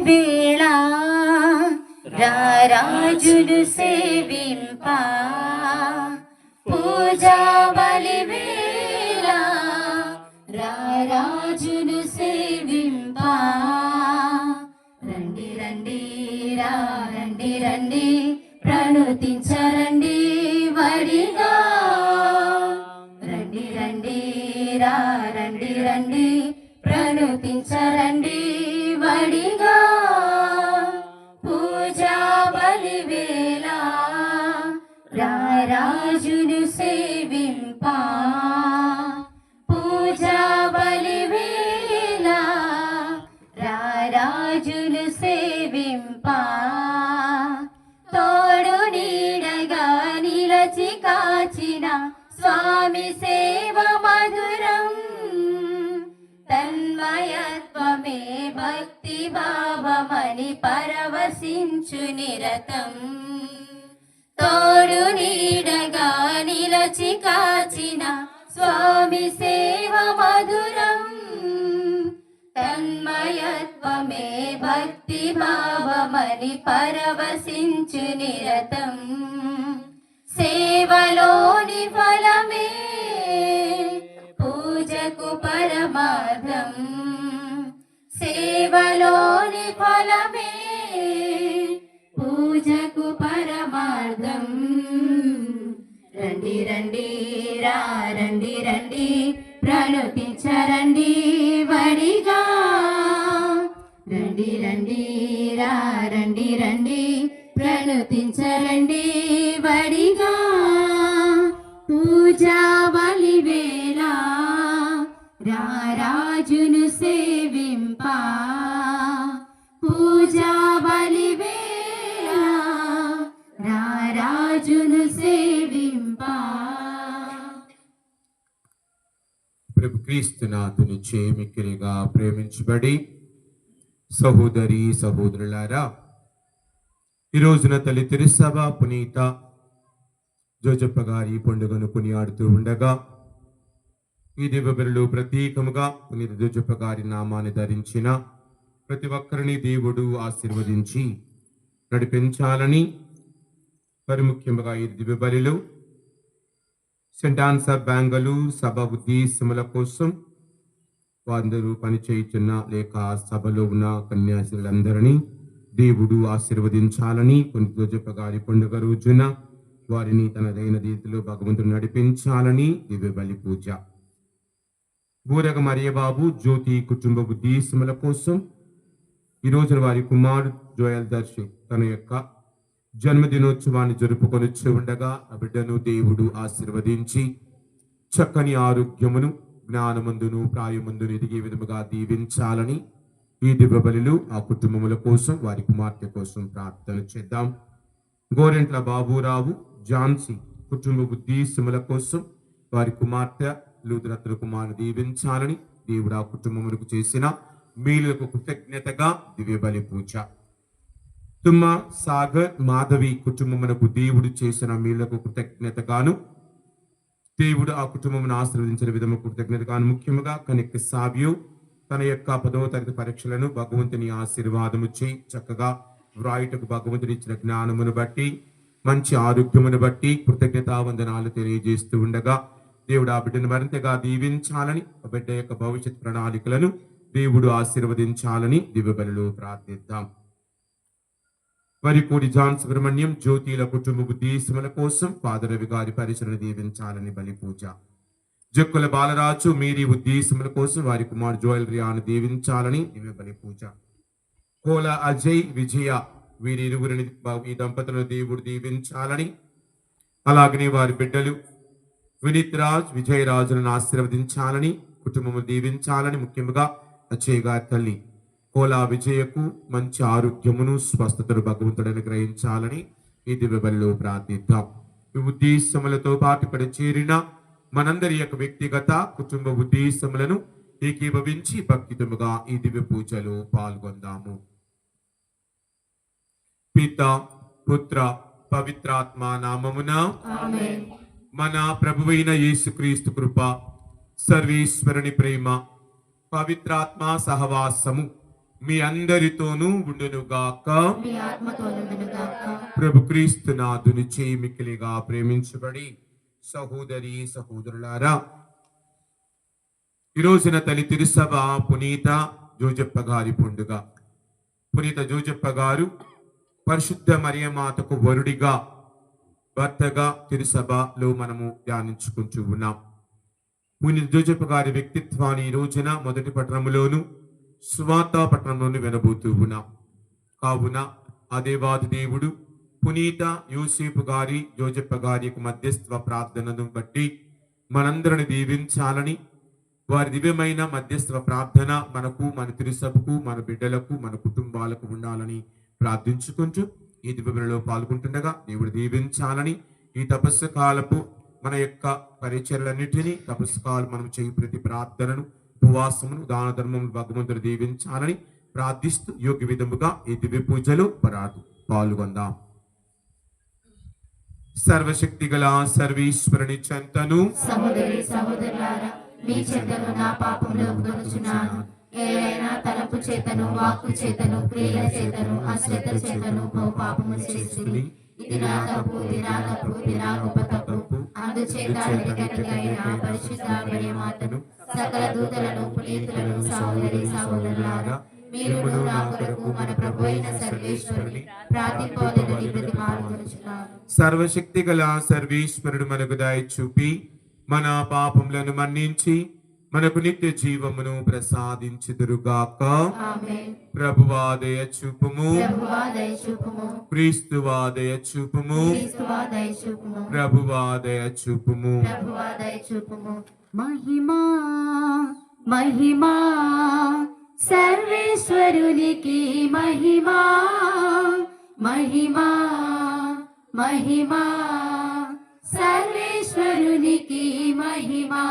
వేళ రారాజును సేవింప పూజా బలి వేళ రారాజును సేవింప రండి రండి రండి రండి ప్రణుతించరండి వడిగా రండి రండి రండి రండి ప్రణుతించరండి వడిగా పూజా బలి వేళ రారాజును సేవింప పూజా బలి వేళ రారాజును సేవింప తోడు నీడగా నిలచి కాచిన స్వామి సేవ మధురం తన్మయత్వమే భక్తి భావమని పరవశించు నిరతం తోడు నీడగా నిలచి కాచిన స్వామి సేవ మధురం తన్మయత్వమే భక్తి భావమని పరవశించు నిరతం సేవలోని ఫలమే పూజకు పరమార్థం సేవలోని ఫలమే పూజకు పరమార్థం రండి రండి రండి రండి ప్రణుతించరండి వడిగా రండి రండి రండి రండి ప్రణుతించరండి వడిగా పూజా బలి వేళ రారాజును సేవింప పూజా బలి వేళ రారాజును సేవింప. ప్రభు క్రీస్తునాథుని చే మిక్కిలిగా ప్రేమించబడి సహోదరి సహోదరులారా, ఈ రోజున తల్లి తిరుసభ పునీత జోజప్ప గారి పండుగను కొనియాడుతూ ఉండగా ఈ దివ్యబలులు ప్రత్యేకముగా పునీత జోజప్ప గారి నామాన్ని ధరించిన ప్రతి ఒక్కరిని దేవుడు ఆశీర్వదించి నడిపించాలని, మరి ముఖ్యంగా ఈ దివ్యబలిలో సెంట్ ఆన్సర్ బెంగళూరు సభ ఉద్దేశముల కోసం వారందరూ పనిచేయుచున్న లేక సభలో ఉన్న కన్యాశ్రీలందరినీ దేవుడు ఆశీర్వదించాలని, పునీత జోజప్ప గారి పండుగ రోజున వారిని తనదైన రీతిలో భగవంతుడు నడిపించాలని దివ్య బలి పూజ. బూరగ మరియబాబు జ్యోతి కుటుంబ ఉద్దేశముల కోసం ఈ రోజున వారి కుమారుడు జోయల్ దర్శి తన యొక్క జన్మదినోత్సవాన్ని జరుపుకొని ఉండగా ఆ బిడ్డను దేవుడు ఆశీర్వదించి చక్కని ఆరోగ్యమును జ్ఞానమందును ప్రాయమందును ఎదిగే విధముగా దీవించాలని ఈ దివ్య బలిలో ఆ కుటుంబముల కోసం వారి కుమార్తె కోసం ప్రార్థన చేద్దాం. గోరెంట్ల బాబురావు ఝాన్సీ కుటుంబ ఉద్దేశముల కోసం వారి కుమార్తె లూద్రత్న కుమారుని దీవించాలని దేవుడు ఆ కుటుంబములకు చేసిన మేలులకు కృతజ్ఞతగా దివ్య బలి పూజ. తుమ్మ సాగర్ మాధవి కుటుంబమునకు దేవుడు చేసిన మేలులకు కృతజ్ఞతగాను దేవుడు ఆ కుటుంబమును ఆశీర్వదించిన విధము కృతజ్ఞతగాను, ముఖ్యముగా కనెక్ట్ సావ్యు తన యొక్క 10వ తరగతి పరీక్షలను భగవంతుని ఆశీర్వాదము చేయి చక్కగా వ్రాయుటకు భగవంతుని ఇచ్చిన జ్ఞానమును బట్టి మంచి ఆరోగ్యమును బట్టి కృతజ్ఞతావందనాలు తెలియజేస్తూ ఉండగా దేవుడు ఆ బిడ్డను మరింతగా దీవించాలని, ఆ బిడ్డ యొక్క భవిష్యత్ ప్రణాళికలను దేవుడు ఆశీర్వదించాలని దివ్య బలిలో ప్రార్థిద్దాం. వరికోడి జాన్ సుబ్రహ్మణ్యం జ్యోతిల కుటుంబ ఉద్దేశముల కోసం పాదరవి గారి పరిచయను దీవించాలని బలి పూజ. జక్కుల బాలరాజు మీరి ఉద్దేశముల కోసం వారి కుమార్ జోయల్ రియాను దీవించాలని దివ్య బలి పూజ. కోల అజయ్ విజయ వీరిరువురిని ఈ దంపతులను దేవుడు దీవించాలని, అలాగనే వారి బిడ్డలు వినీత్ రాజ్ విజయ్ రాజులను ఆశీర్వదించాలని, కుటుంబము దీవించాలని, ముఖ్యంగా అజయ్ గారి తల్లి కోలా విజయకు మంచి ఆరోగ్యమును స్వస్థతను భగవంతుడు అనుగ్రహించాలని ఈ దివ్య బలిలో ప్రార్థిద్దాం. ఈ ఉద్దేశములతో పాటు ఇక్కడ చేరిన మనందరి యొక్క వ్యక్తిగత కుటుంబ ఉద్దేశములను ఏకీభవించి భక్తితముగా ఈ దివ్య పూజలో పాల్గొందాము. పిత పుత్ర పవిత్రాత్మ నామమున ఆమేన్. మన ప్రభువైన యేసుక్రీస్తు కృప, సర్వేశ్వరుని ప్రేమ, పవిత్రాత్మ సహవాసము మీ అందరితోనూ ఉండునుగాక. మీ ఆత్మతోనుగాక. ప్రభు క్రీస్తు నాథుని చేయి మిక్కిలిగా ప్రేమించబడి సహోదరి సహోదరులారా, ఈ రోజున తల్లి తిరుసభ పునీత జోజప్ప గారి పండుగ. పునీత జోజప్ప గారు పరిశుద్ధ మరియమాతకు వరుడిగా, భర్తగా తిరుసభలో మనము ధ్యానించుకుంటూ ఉన్నాం. పునీత జోజప్ప గారి వ్యక్తిత్వాన్ని ఈ రోజున మొదటి పట్టణంలోను, స్వాత పట్టణంలోను వినబోతూ ఉన్నాం. కావున ఆ దేవాది దేవుడు పునీత యోసేపు గారి జోజప్ప గారి యొక్క మధ్యస్థ ప్రార్థనను బట్టి మనందరిని దీవించాలని, వారి దివ్యమైన మధ్యస్థ ప్రార్థన మనకు, మన తిరుసభకు, మన బిడ్డలకు, మన కుటుంబాలకు ఉండాలని ప్రార్థించుకుంటూ ఈ దివ్యలో పాల్గొంటుండగా దేవుడు దీవించాలని, ఈ తపస్సు కాలపు మన యొక్క పరిచర్లన్నిటినీ, తపస్సు కాలం మనం చేయి ప్రతి ప్రార్థనను, ఉపవాసమును, దాన ధర్మమును భగవంతుడు దీవించాలని ప్రార్థిస్తూ యోగ్య విధముగా ఈ దివ్య పూజలో పాల్గొందాం. సర్వశక్తి గల సర్వేశ్వరుని చెంతను సహోదరి సహోదరులారా, మీ చెంతను నా పాపంలో కొనుచున్నాను. ఏలైనా తలపు చేతను, వాక్కు చేతను, క్రియల చేతను, అశ్రద్ధ చేతను పాపము చేసి ఇది నా తప్పు, ఇది నా తప్పు, ఇది నా గొప్ప తప్పు. అందుచేత నికనికైన పరిశుద్ధ మరియమాతను, సకల దూతలను, పునీతులను, సహోదరి సహోదరులారా, మీరు నా కొరకు మన ప్రభు అయిన సర్వేశ్వరుని ప్రార్థింపవలెనని బ్రతిమాలుకొనుచున్నాను. సర్వశక్తి గల సర్వేశ్వరుడు మనకు దయ చూపి మన పాపములను మన్నించి మనకు నిత్య జీవమును ప్రసాదించుదురుగాక. ఆమేన్. ప్రభువా దయ చూపుము. ప్రభువా దయ చూపుము. క్రీస్తువా దయ చూపుము. క్రీస్తువా దయ చూపుము. ప్రభువా దయ చూపుము. ప్రభువా దయ చూపుము. మహిమా మహిమా సర్వేశ్వరునికి మహిమా, మహిమా మహిమా సర్వేశ్వరునికి మహిమా.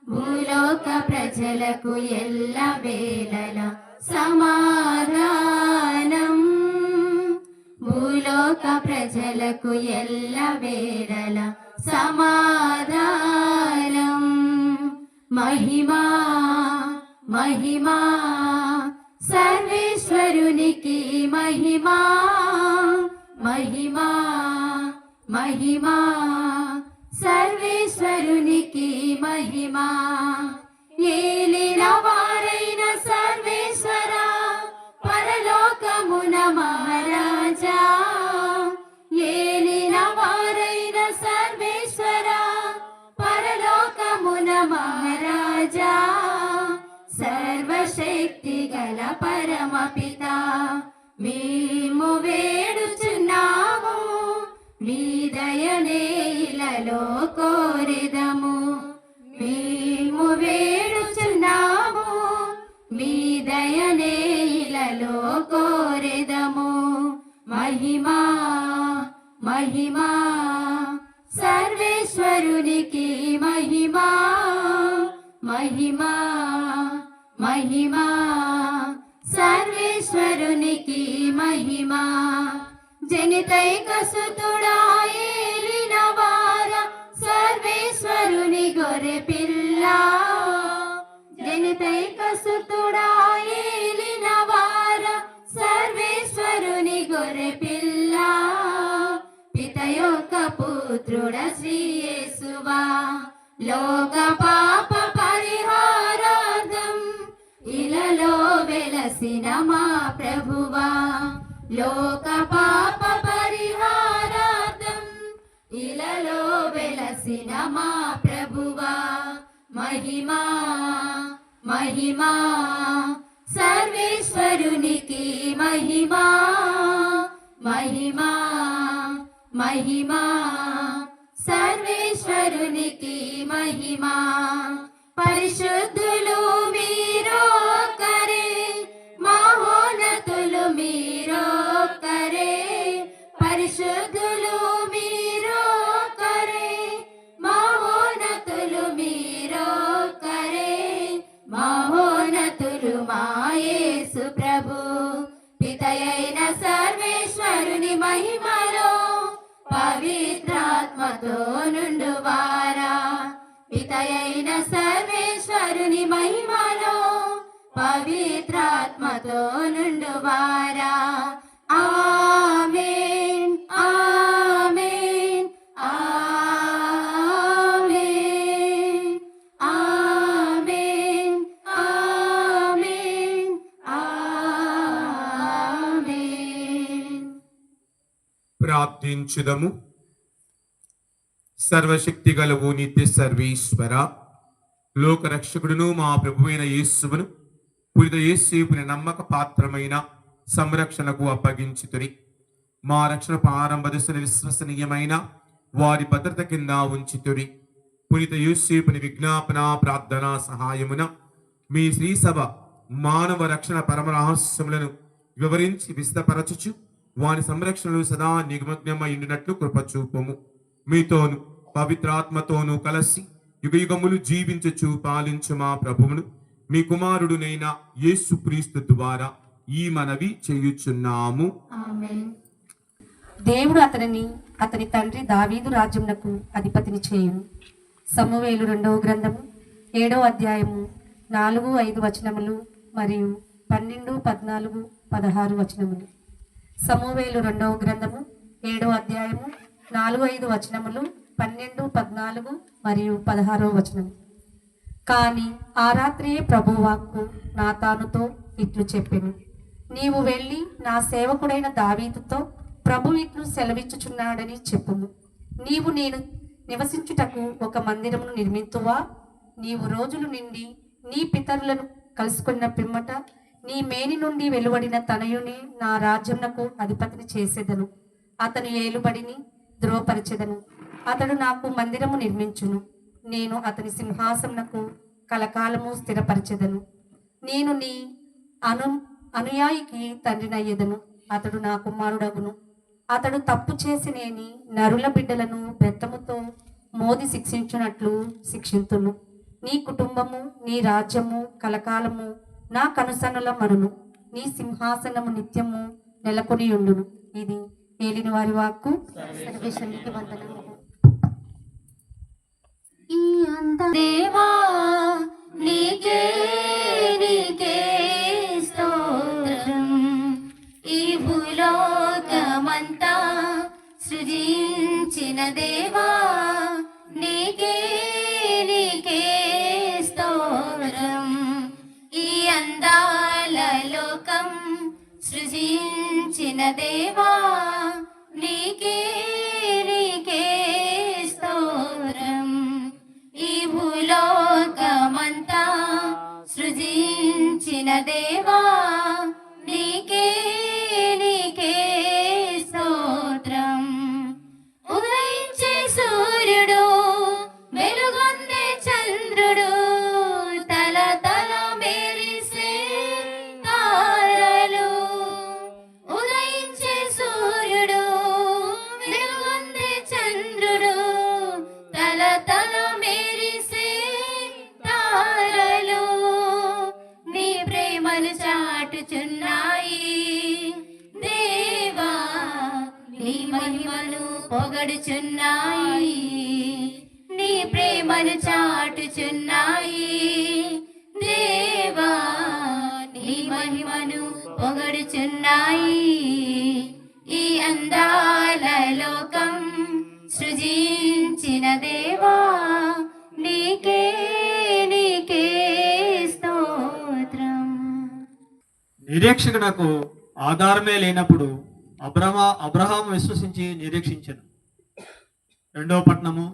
భూలోక ప్రజలకు ఎల్ల వేళల సమాధానం, భూలోక ప్రజలకు ఎల్ల వేళల సమాధానం. మహిమా మహిమా సర్వేశ్వరునికి మహిమా, మహిమా మహిమా సర్వేశ్వరునికి మహిమా. ఏలిన వారైన సర్వేశ్వర, పరలోకమున మహారాజా, ఏలిన వారైన సర్వేశ్వర, పరలోకమున మహారాజా, సర్వశక్తి గల పరమపిత, మేము వేడుచున్నాము, మీ దయనే ఇలలో కోరెదము. మేము వేడుచున్నాము, మీ దయనే ఇలలో కోరెదము. మహిమా మహిమా సర్వేశ్వరునికి మహిమా, మహిమా మహిమా సర్వేశ్వరునికి మహిమా. జనితైక సుతుడా ఏలిన వార, సర్వేశ్వరుని గొర్రె పిల్ల, జనితైక సుతుడా ఏలిన వార, సర్వేశ్వరుని గొర్రె పిల్ల. పిత యొక్క పుత్రుడ శ్రీ యేసువా, లోక పాప పరిహారార్థం ఇలలో వెలసిన మా ప్రభువా, లోక పాప పరిహారార్థం ఇలలో వెలసిన మా ప్రభువా. మహిమా మహిమా సర్వేశ్వరునికి మహిమా, మహిమా మహిమా సర్వేశ్వరునికి మహిమా. పరిశుద్ధులు మీరొక్కరే, మహోన్నతులు మీరొక్కరే, పరిశుద్ధులు మీరొక్కరే, మహోన్నతులు మీరొక్కరే, మహోన్నతులు మా యేసు ప్రభు. పితయైన సర్వేశ్వరుని మహిమలో పవిత్రాత్మతో నుండువారా, పితయైన సర్వేశ్వరుని మహిమలో పవిత్రాత్మ మతో నుండువారా. ఆమేన్ ఆమేన్ ఆమేన్ ఆమేన్ ఆమేన్ ఆమేన్. ప్రార్థించుదము. సర్వశక్తి గలవు నిత్య సర్వేశ్వర, లోకరక్షకుడును మా ప్రభువైన యేసువును పురిత యేసేపుని నమ్మక పాత్రమైన సంరక్షణకు అప్పగించుతురి. మా రక్షణ ప్రారంభ దశను విశ్వసనీయమైన వారి భద్రత కింద ఉంచుతురి. పురిత యేసేపుని విజ్ఞాపన ప్రార్థన సహాయమున మీ శ్రీసభ మానవ రక్షణ పరమ రహస్యములను వివరించి విస్తపరచుచు వారి సంరక్షణలు సదా నిమగ్నమైనట్లు కృపచూపము. మీతోను పవిత్రాత్మతోనూ కలసి యుగయుగములు జీవించుచు పాలించు మా ప్రభువును మీ కుమారుడునైన యేసుక్రీస్తు ద్వారా ఈ మనవి చేయుచున్నాము. ఆమేన్. దేవుడు అతనిని అతని తండ్రి దావీదు రాజ్యమునకు అధిపతిని చేయును. సమూయేలు 2వ గ్రంథము 7వ అధ్యాయము 4-5 వచనములు మరియు 12, 14, 16 వచనములు. సమూయేలు 2వ గ్రంథము 7వ అధ్యాయము 4-5 వచనములు, 12, 14 మరియు 16 వచనము. కానీ ఆ రాత్రియే ప్రభువాక్కు నాతానుతో ఇట్లు చెప్పెను, నీవు వెళ్ళి నా సేవకుడైన దావీదుతో ప్రభు ఇట్లు సెలవిచ్చుచున్నాడని చెప్పుము. నీవు నేను నివసించుటకు ఒక మందిరమును నిర్మింతువా? నీవు రోజులు నిండి నీ పితరులను కలుసుకున్న పిమ్మట నీ మేని నుండి వెలువడిన తనయుని నా రాజ్యమునకు అధిపతిని చేసేదను. అతని ఏలుబడిని ధ్రువపరచెదను. అతడు నాకు మందిరము నిర్మించును. నేను అతని సింహాసనకు కలకాలము స్థిరపరచెదను. నేను నీ అనుయాయికి తండ్రినయ్యెదను. అతడు నా కుమారుడగును. అతడు తప్పు చేసినేని నరుల బిడ్డలను బెత్తముతో మోది శిక్షించున్నట్లు శిక్షింతును. నీ కుటుంబము నీ రాజ్యము కలకాలము నా కనుసన్నుల మరును. నీ సింహాసనము నిత్యము నెలకొని ఉండును. ఇది ఏలిన వారి వాక్కు. సర్వేశ్వరునికి వందనములు. ఈ అంత దేవా నీకే నీకే స్తోత్రం. ఈ భూలోకమంతా సృజించిన దేవా నీకే నీకే స్తోత్రం. ఈ అందాల లోకం సృజించిన దేవా నీకే నీకే స్తోత్రం. ఈ భూలోకమంతా సృజించిన దేవా నీకే నీకే స్తోత్రం. ఉదయించే సూర్యుడు వెలుగొందే చంద్రుడు తల తల మెరిసే తారలు. ఉదయించే సూర్యుడు వెలుగొందే చంద్రుడు తల తల మెరిసే తారలు. నీ ప్రేమను చాటుచున్నాయి దేవా, నీ మహిమను పొగడుచున్నాయి. నీ ప్రేమను చాటుచున్నాయి దేవా, నీ మహిమను పొగడుచున్నాయి. ఈ అందాల లోకం సృజించిన దేవా నీకే నీకే స్తోత్రం. నిరీక్షకునకు ఆధారమే లేనప్పుడు అబ్రహాము విశ్వసించి నిరీక్షించను. 2వ పట్టణము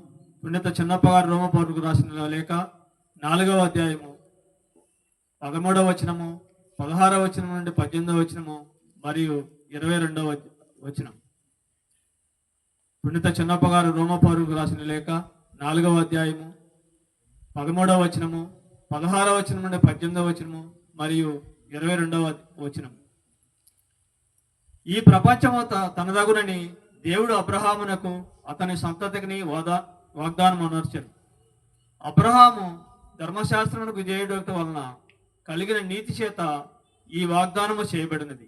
పుణ్యత చిన్నప్పగారు రోమపౌరులకు రాసిన లేఖ 4వ అధ్యాయము 13వ వచనము, 16వ వచనం నుండి 18వ వచనము మరియు 22వ వచనం. పుణ్యత చిన్నప్పగారు రోమపౌరులకు రాసిన లేఖ 4వ అధ్యాయము 13వ వచనము, 16వ వచనం నుండి 18వ వచనము మరియు 22వ వచనం. ఈ ప్రపంచము తనదగునని దేవుడు అబ్రహామునకు అతని సంతతికి వాగ్దానం అనర్చను. అబ్రహాము ధర్మశాస్త్రమునకు విధేయుడట వలన కలిగిన నీతి చేత ఈ వాగ్దానము చేయబడినది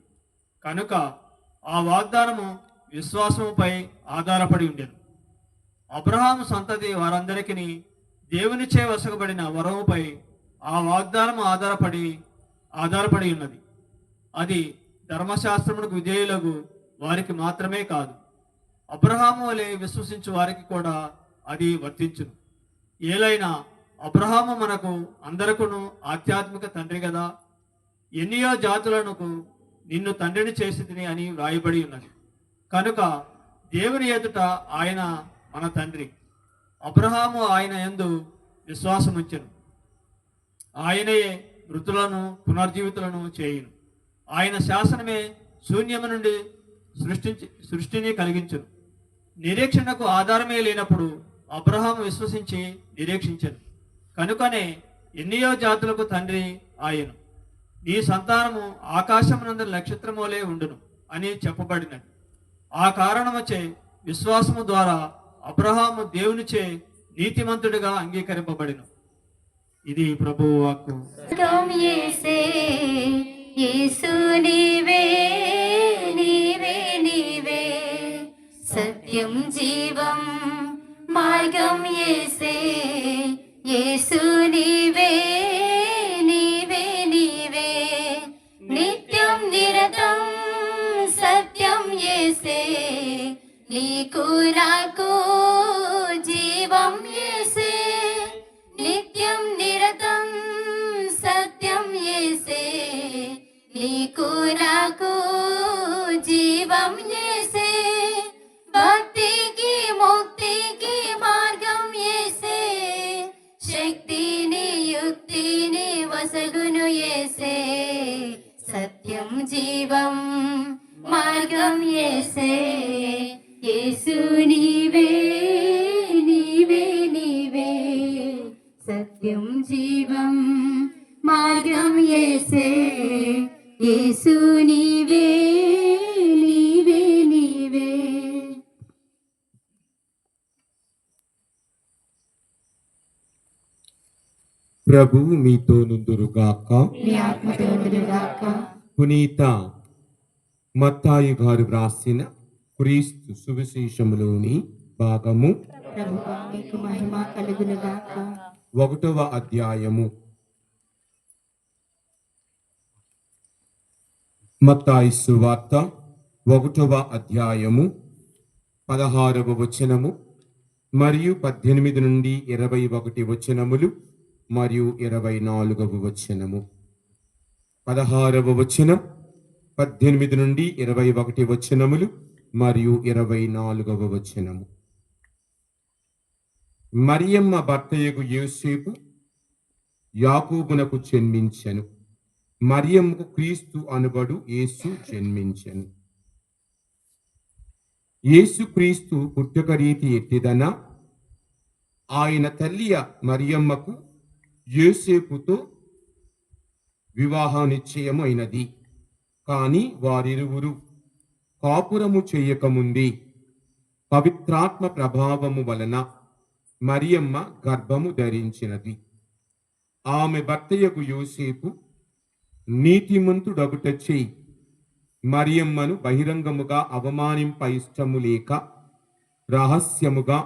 కనుక ఆ వాగ్దానము విశ్వాసముపై ఆధారపడి ఉండెను. అబ్రహాము సంతతి వారందరికీ దేవునిచే వసగబడిన వరముపై ఆ వాగ్దానము ఆధారపడి ఉన్నది. అది ధర్మశాస్త్రమునకు విధేయులకు వారికి మాత్రమే కాదు, అబ్రహాము వలె విశ్వసించు వారికి కూడా అది వర్తించును. ఏలైనా అబ్రహాము మనకు అందరకును ఆధ్యాత్మిక తండ్రి కదా. ఎన్నియో జాతులకు నిన్ను తండ్రిని చేసితిని అని వ్రాయబడి ఉన్నది. కనుక దేవుని ఎదుట ఆయన మన తండ్రి. అబ్రహాము ఆయన యందు విశ్వాసముంచెను, ఆయనయే మృతులను పునర్జీవితులను చేయును. ఆయన శాసనమే శూన్యము నుండి సృష్టిని కలిగించును. నిరీక్షణకు ఆధారమే లేనప్పుడు అబ్రహాము విశ్వసించి నిరీక్షించను. కనుకనే ఎన్నియో జాతులకు తండ్రి ఆయను. నీ సంతానము ఆకాశమునందు నక్షత్రమోలే ఉండును అని చెప్పబడినది. ఆ కారణమచే విశ్వాసము ద్వారా అబ్రహాము దేవునిచే నీతిమంతుడిగా అంగీకరింపబడిను. ఇది ప్రభువు వాక్కు. యేసే యేసు నీవే నీవే నీవే సత్యం జీవం మార్గం యేసే యేసు నీవే నీవే నీవే నిత్యం నిరతం సత్యం యేసే నీకు నాకు జీవం యేసే నిత్యం నిరతం సత్యం యేసే నీకు నాకు జీవం యేసే భక్తికి ముక్తికి మార్గం యేసే శక్తిని యుక్తిని వసగును యేసే సత్యం జీవం మార్గం యేసే యేసు నీవే నీవే నీవే సత్యం జీవం మార్గం యేసే యేసు నీవే నీవే నీవే. ప్రభువు మీతో నుందురుగాక. నీ ఆత్మతో ఉండునుగాక. పునీత మత్తాయి గారు వ్రాసిన క్రీస్తు సువిశేషములోని భాగము ప్రభువా మీకు మహిమ కలుగునుగాక. 1వ అధ్యాయము. మత్తాయి సువార్త 1వ అధ్యాయము 16వ వచనము మరియు 18 నుండి 21 వచనములు మరియు 24వ వచనము. 16వ వచనం, 18 నుండి 21 వచనములు మరియు 24వ వచనము. మరియమ్మ భర్తయగు యోసేపు యాకోబునకు జన్మించెను. మరియమ్మకు క్రీస్తు అనబడు యేసు జన్మించెను. యేసు క్రీస్తు పుట్టుక రీతి ఎట్టిదనా, ఆయన తల్లి మరియమ్మకు యోసేపుతో వివాహ నిశ్చయమైనది. కాని వారిరువురు కాపురము చేయకముందే పవిత్రాత్మ ప్రభావము వలన మరియమ్మ గర్భము ధరించినది. ఆమె భర్తయగు యోసేపు నీతిమంతుడగుటచే మరియమ్మను బహిరంగముగా అవమానింప ఇష్టము లేక రహస్యముగా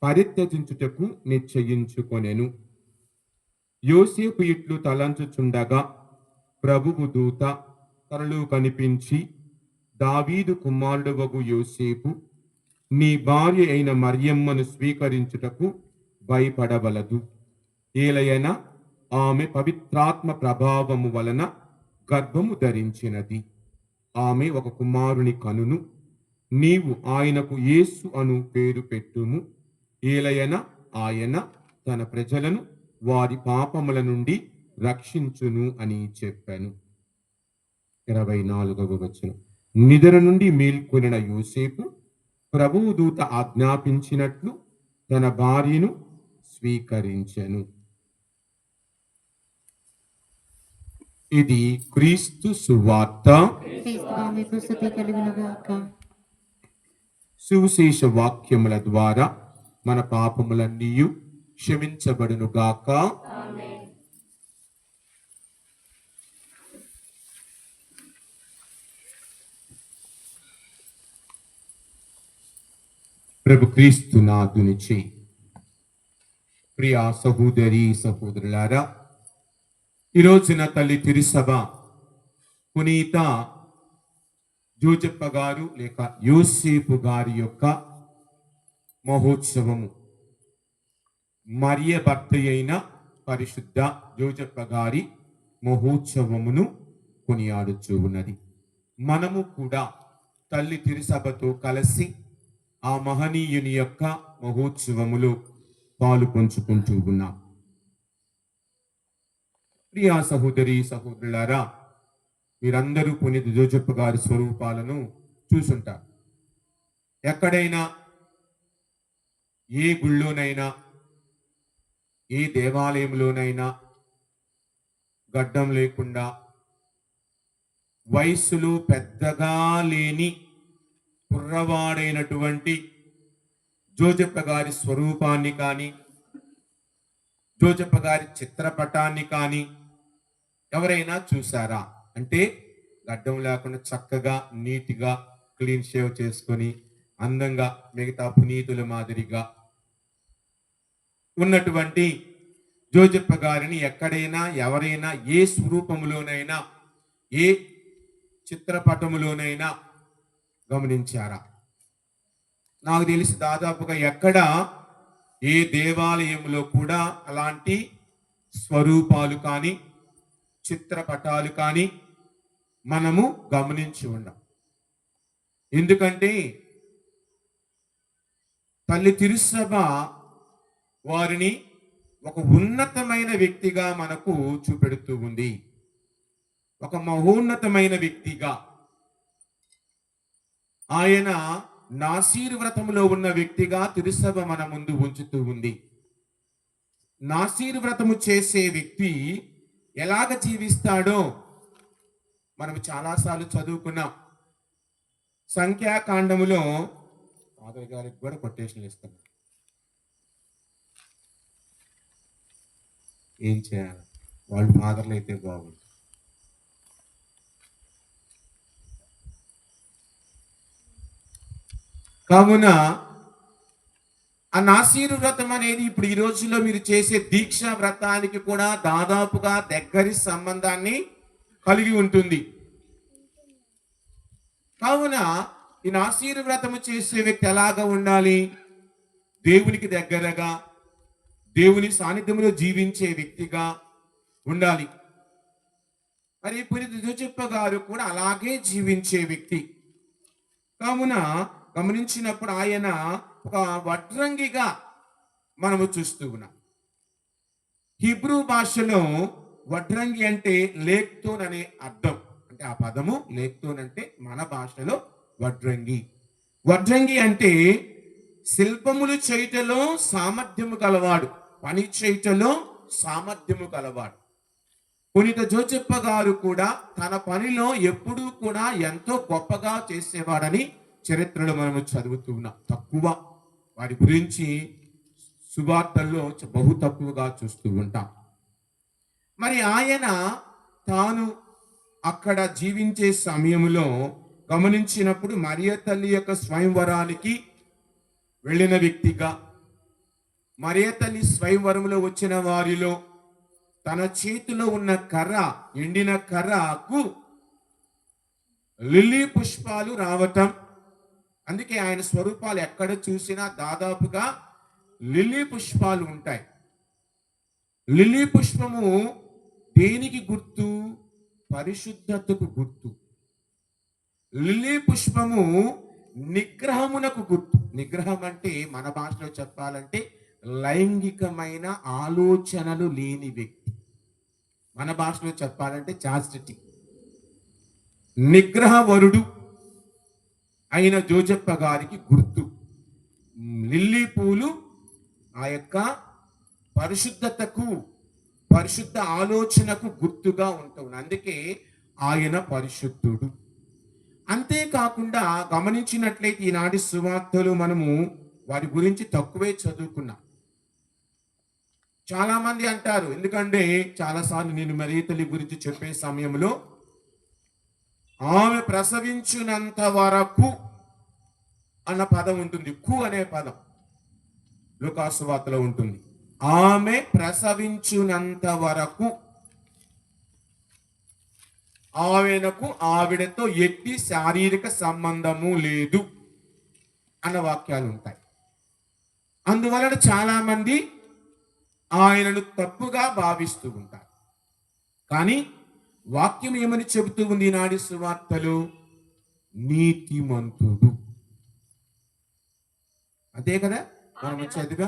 పరిత్యజించుటకు నిశ్చయించుకొనెను. యోసేపు ఇట్లు తలంచుచుండగా ప్రభువు దూత కలలో కనిపించి, దావీదు కుమారుడవగు యోసేపు, నీ భార్య అయిన మరియమ్మను స్వీకరించుటకు భయపడవలదు. ఏలయన ఆమె పవిత్రాత్మ ప్రభావము వలన గర్భము ధరించినది. ఆమె ఒక కుమారుని కనును. నీవు ఆయనకు యేసు అను పేరు పెట్టుము. ఏలయన ఆయన తన ప్రజలను వారి పాపముల నుండి రక్షించును అని చెప్పాను. 24వ వచనం. నిద్ర నుండి మేల్కొనిన యోసేపు ప్రభువు దూత ఆజ్ఞాపించినట్లు తన భార్యను స్వీకరించెను. ఇది క్రీస్తు సువార్త. క్రీస్తువా మీకు స్తుతి కలుగునుగాక. సువిశేష వాక్యముల ద్వారా మన పాపములన్నీ క్షమించబడునుగాక. ప్రభు క్రీస్తు నాథునిచే ప్రియా సహోదరి సహోదరులారా, ఈ రోజున తల్లి తిరుసభ పునీత జోజప్ప గారు లేక యోసేపు గారి యొక్క మహోత్సవము, మరియ భర్త అయిన పరిశుద్ధ జోజప్ప గారి మహోత్సవమును కొనియాడుచూ ఉన్నది. మనము కూడా తల్లి తిరుసభతో కలిసి ఆ మహనీయుని యొక్క మహోత్సవములో పాలు పంచుకుంటూ ఉన్నాం. ప్రియా సహోదరి సహోదరులారా, మీరందరూ పునీత జోజప్ప గారి స్వరూపాలను చూసుంటారు. ఎక్కడైనా ఏ గుళ్ళోనైనా ఏ దేవాలయంలోనైనా గడ్డం లేకుండా వయస్సులో పెద్దగా లేని కుర్రవాడైనటువంటి జోజప్ప గారి స్వరూపాన్ని కానీ జోజప్ప గారి చిత్రపటాన్ని కానీ ఎవరైనా చూసారా? అంటే గడ్డం లేకుండా చక్కగా నీట్గా క్లీన్ షేవ్ చేసుకొని అందంగా మిగతా పునీతుల మాదిరిగా ఉన్నటువంటి జోజప్ప గారిని ఎక్కడైనా ఎవరైనా ఏ స్వరూపములోనైనా ఏ చిత్రపటములోనైనా గమనించారా? నాకు తెలిసి దాదాపుగా ఎక్కడ ఏ దేవాలయంలో కూడా అలాంటి స్వరూపాలు కానీ చిత్రపటాలు కానీ మనము గమనించి ఉండం. ఎందుకంటే తల్లి తిరుసభ వారిని ఒక ఉన్నతమైన వ్యక్తిగా మనకు చూపెడుతూ ఉంది. ఒక మహోన్నతమైన వ్యక్తిగా. ఆయన నాసీరు వ్రతములో ఉన్న వ్యక్తిగా తిరుసభ మన ముందు ఉంచుతూ ఉంది. నాసీరు వ్రతము చేసే వ్యక్తి ఎలాగ జీవిస్తాడో మనం చాలాసార్లు చదువుకున్నాం. సంఖ్యాకాండములో ఫాదర్ గారికి కూడా కొటేషన్లు ఇస్తున్నాం. ఏం చేయాలి? వాళ్ళు ఫాదర్లు అయితే బాగుంది. కావున ఆ నాసీరు వ్రతం అనేది ఇప్పుడు ఈ రోజుల్లో మీరు చేసే దీక్ష వ్రతానికి కూడా దాదాపుగా దగ్గరి సంబంధాన్ని కలిగి ఉంటుంది. కావున ఈ నాసీరు వ్రతము చేసే వ్యక్తి ఎలాగా ఉండాలి? దేవునికి దగ్గరగా, దేవుని సాన్నిధ్యంలో జీవించే వ్యక్తిగా ఉండాలి. మరి పునీత జోజప్ప గారు కూడా అలాగే జీవించే వ్యక్తి. కావున గమనించినప్పుడు ఆయన ఒక వడ్రంగిగా మనము చూస్తూ ఉన్నాం. హిబ్రూ భాషలో వడ్రంగి అంటే లేక్తోన్ అనే అర్థం. అంటే ఆ పదము లేక్తోన్ అంటే మన భాషలో వడ్రంగి. వడ్రంగి అంటే శిల్పములు చేయుటలో సామర్థ్యము కలవాడు, పని చేయుటలో సామర్థ్యము కలవాడు. పునీత జోజప్ప గారు కూడా తన పనిలో ఎప్పుడూ కూడా ఎంతో గొప్పగా చేసేవాడని చరిత్రలో మనము చదువుతూ ఉన్నాం. తక్కువ వారి గురించి సువార్తల్లో బహు తక్కువగా చూస్తూ ఉంటాం. మరి ఆయన తాను అక్కడ జీవించే సమయంలో గమనించినప్పుడు మరియ తల్లి యొక్క స్వయంవరానికి వెళ్ళిన వ్యక్తిగా, మరియ తల్లి స్వయంవరంలో వచ్చిన వారిలో తన చేతిలో ఉన్న కర్ర, ఎండిన కర్రకు లిల్లీ పుష్పాలు రావటం. అందుకే ఆయన స్వరూపాలు ఎక్కడ చూసినా దాదాపుగా లిల్లీ పుష్పాలు ఉంటాయి. లిల్లీ పుష్పము దేనికి గుర్తు? పరిశుద్ధతకు గుర్తు. లిల్లీ పుష్పము నిగ్రహమునకు గుర్తు. నిగ్రహం అంటే మన భాషలో చెప్పాలంటే లైంగికమైన ఆలోచనలు లేని వ్యక్తి. మన భాషలో చెప్పాలంటే చాస్టిటీ. నిగ్రహవరుడు అయిన జోజప్ప గారికి గుర్తు లిల్లీ పూలు ఆ యొక్క పరిశుద్ధతకు, పరిశుద్ధ ఆలోచనకు గుర్తుగా ఉంటుంది. అందుకే ఆయన పరిశుద్ధుడు. అంతేకాకుండా గమనించినట్లయితే ఈనాటి సువార్తలు మనము వారి గురించి తక్కువే చదువుకున్నాం. చాలా మంది అంటారు, ఎందుకంటే చాలాసార్లు నేను మరియ తల్లి గురించి చెప్పే సమయంలో ఆమె ప్రసవించినంత వరకు అన్న పదం ఉంటుంది. కు అనే పదం లూకా సువార్తలో ఉంటుంది. ఆమె ప్రసవించినంత వరకు. ఆయనకు ఆవిడతో ఎట్టి శారీరక సంబంధము లేదు అన్న వాక్యాలు ఉంటాయి. అందువలన చాలా మంది ఆయనను తప్పుగా భావిస్తూ ఉంటారు. కానీ వాక్యం ఏమని చెబుతూ ఉంది ఈనాటి సువార్తలో? నీతిమంతుడు. అంతే కదా మనం చదివా.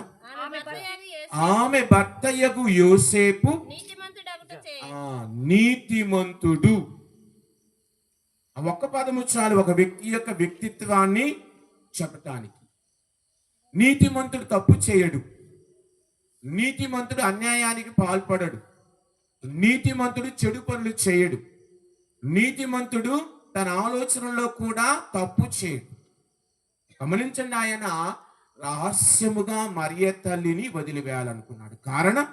ఆమె భర్తయగు యోసేపు నీతిమంతుడు. ఆ ఒక్క పదము చాలు ఒక వ్యక్తి యొక్క వ్యక్తిత్వాన్ని చెప్పటానికి. నీతిమంతుడు తప్పు చేయడు, నీతిమంతుడు అన్యాయానికి పాల్పడడు, నీతిమంతుడు చెడు పనులు చేయడు, నీతిమంతుడు తన ఆలోచనలో కూడా తప్పు చేయడు. గమనించండి, ఆయన రహస్యముగా మరియ తల్లిని వదిలివేయాలనుకున్నాడు. కారణం,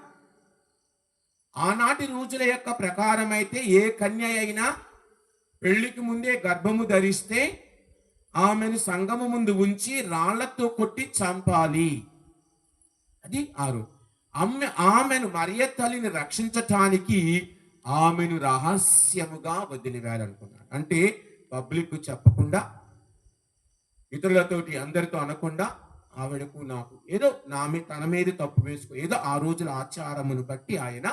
ఆనాటి రోజుల యొక్క ప్రకారం అయితే ఏ కన్య అయినా పెళ్లికి ముందే గర్భము ధరిస్తే ఆమెను సంగము ముందు ఉంచి రాళ్లతో కొట్టి చంపాలి. అది ఆమెను మరియ తల్లిని రక్షించటానికి ఆమెను రహస్యముగా వదిలివేయాలనుకున్నాడు. అంటే పబ్లిక్ చెప్పకుండా, ఇతరులతోటి అందరితో అనకుండా, ఆవిడకు నాకు ఏదో తన మీద తప్పు వేసుకో, ఏదో ఆ రోజుల ఆచారమును బట్టి ఆయన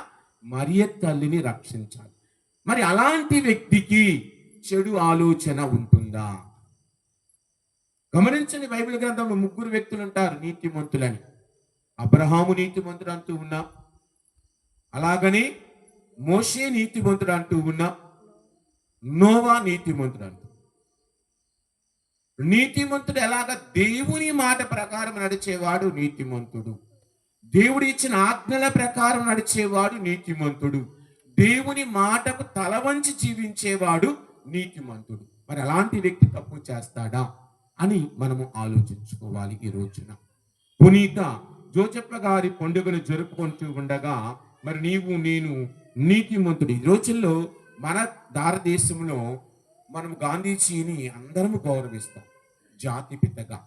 మరియ తల్లిని రక్షించాలి. మరి అలాంటి వ్యక్తికి చెడు ఆలోచన ఉంటుందా? గమనించండి, బైబిల్ గ్రంథంలో 3 వ్యక్తులు ఉంటారు నీతిమంతులని. అబ్రహాము నీతిమంతుడు అంటూ ఉన్నా, అలాగని మోషే నీతిమంతుడు అంటూ ఉన్నా, నోవా నీతిమంతుడు అంటూ. నీతిమంతుడు ఎలాగ? దేవుని మాట ప్రకారం నడిచేవాడు నీతిమంతుడు. దేవుడు ఇచ్చిన ఆజ్ఞల ప్రకారం నడిచేవాడు నీతిమంతుడు. దేవుని మాటకు తల వంచి జీవించేవాడు నీతిమంతుడు. మరి అలాంటి వ్యక్తి తప్పు చేస్తాడా అని మనము ఆలోచించుకోవాలి. ఈ రోజున పునీత జోసెఫ్ గారి పండుగను జరుపుకుంటూ ఉండగా మరి నీవు నేను నీతిమంతుడు. ఈ రోజుల్లో మన భారతదేశంలో మనం గాంధీజీని అందరము గౌరవిస్తాం జాతిపితగా.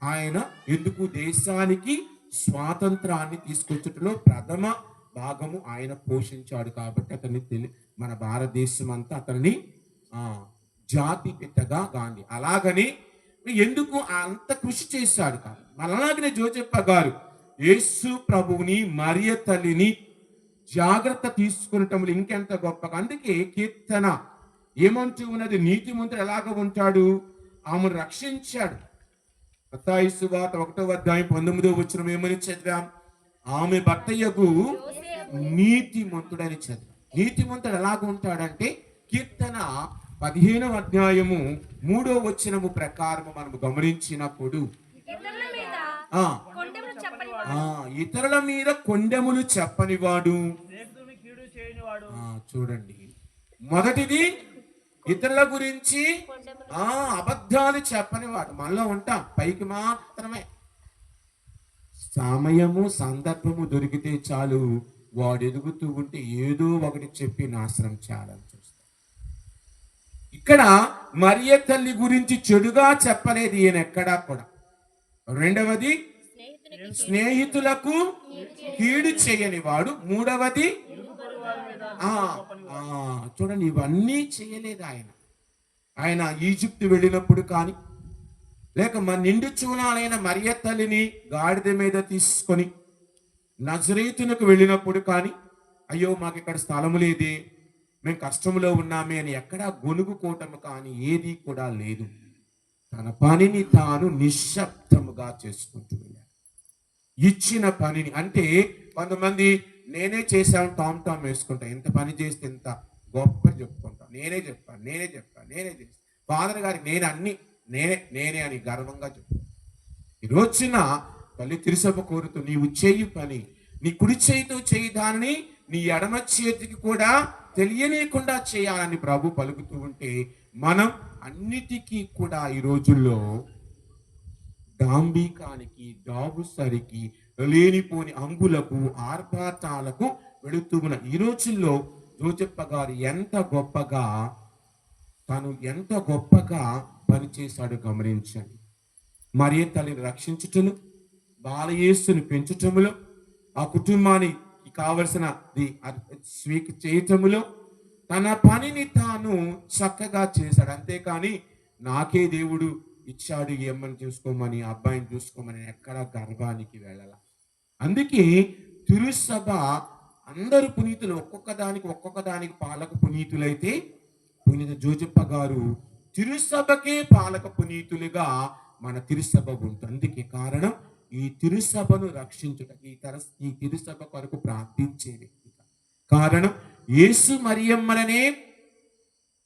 ఆయన ఎందుకు దేశానికి స్వాతంత్రాన్ని తీసుకొచ్చటలో ప్రథమ భాగము ఆయన పోషించాడు కాబట్టి అతన్ని మన భారతదేశం అంతా అతన్ని జాతిపితగా గాంధీ. అలాగని ఎందుకు అంత కృషి చేశాడు కాదు. అలాగనే జోసెఫ్ గారు యేసు ప్రభువుని మరియ తల్లిని జాగ్రత్త తీసుకునటంలో ఇంకెంత గొప్పగా. అందుకే కీర్తన ఏమంటూ ఉన్నది? నీతిమంతుడు ఎలాగ ఉంటాడు? ఆమెను రక్షించాడు. మత్తయి సువార్త 1వ అధ్యాయం 19వ వచనం ఏమని చదివాం? ఆమె భర్తయగు నీతిమంతుడని చదివాం. నీతిమంతుడు ఎలాగ ఉంటాడంటే కీర్తన 15వ అధ్యాయము 3వ వచనము ప్రకారం మనం గమనించినప్పుడు ఇతరుల మీద కొండెములు చెప్పనివాడు. చూడండి, మొదటిది ఇతరుల గురించి అబద్ధాలు చెప్పనివాడు. మనలో ఉంటాం పైకి మాత్రమే. సమయము సందర్భము దొరికితే చాలు వాడు ఎదుగుతూ ఉంటే ఏదో ఒకటి చెప్పి నాశనం చేయాలని చూస్తాం. ఇక్కడ మరియ తల్లి గురించి చెడుగా చెప్పలేదు ఈయన ఎక్కడా కూడా. రెండవది స్నేహితులకు కీడు చేయని వాడు. మూడవది చూడండి, ఇవన్నీ చేయలేదు ఆయన. ఆయన ఈజిప్ట్ వెళ్ళినప్పుడు కానీ, లేక నిండు చూనాలైన మరియ తల్లిని గాడిద మీద తీసుకొని నజరేతునకు వెళ్ళినప్పుడు కానీ, అయ్యో మాకు ఇక్కడ స్థలము లేదే, మేము కష్టంలో ఉన్నామే అని ఎక్కడా గొనుగుకోవటము కానీ ఏది కూడా లేదు. తన పనిని తాను నిశ్శబ్దముగా చేసుకుంటూ వెళ్ళాడు. ఇచ్చిన పనిని, అంటే కొంతమంది నేనే చేశాను టామ్ వేసుకుంటా, ఎంత పని చేస్తే ఎంత గొప్ప చెప్పుకుంటా, నేనే చేస్తాను. ఫాదర్ గారికి నేనే అని గర్వంగా చెప్తాను. ఈ రోజున తల్లి తిరుసభ కోరుతూ నీవు చేయి పని, నీ కుడి చేయితో చేయి దానిని నీ ఎడమ చేతికి కూడా తెలియనీయకుండా చేయాలని ప్రభు పలుకుతూ ఉంటే, మనం అన్నిటికీ కూడా ఈ రోజుల్లో డాంబికానికి, డాబుసరికి, లేనిపోని అంగులకు, ఆర్భాటాలకు వెళుతూ ఉన్న ఈ రోజుల్లో జోసెఫ్ గారు ఎంత గొప్పగా పనిచేశాడు గమనించండి. మరియ తల్లిని రక్షించుటను, బాలయేసుని పెంచుటములో, ఆ కుటుంబానికి కావలసినది చేయటములో, తన పనిని తాను చక్కగా చేశాడు. అంతేకాని నాకే దేవుడు ఇచ్చాడు ఈ అమ్మని చూసుకోమని, అబ్బాయిని చూసుకోమని ఎక్కడ గర్భానికి వెళ్ళాల. అందుకే తిరుసభ అందరు పునీతులు ఒక్కొక్క దానికి పాలక పునీతులైతే పునీత జోజప్ప గారు తిరుసభకే పాలక పునీతులుగా మన తిరుసభ ఉంటుంది. అందుకే కారణం ఈ తిరుసభను రక్షించుటకి ఈ తిరుసభ కొరకు ప్రార్థించే వ్యక్తి కారణం యేసు మరియమ్మలనే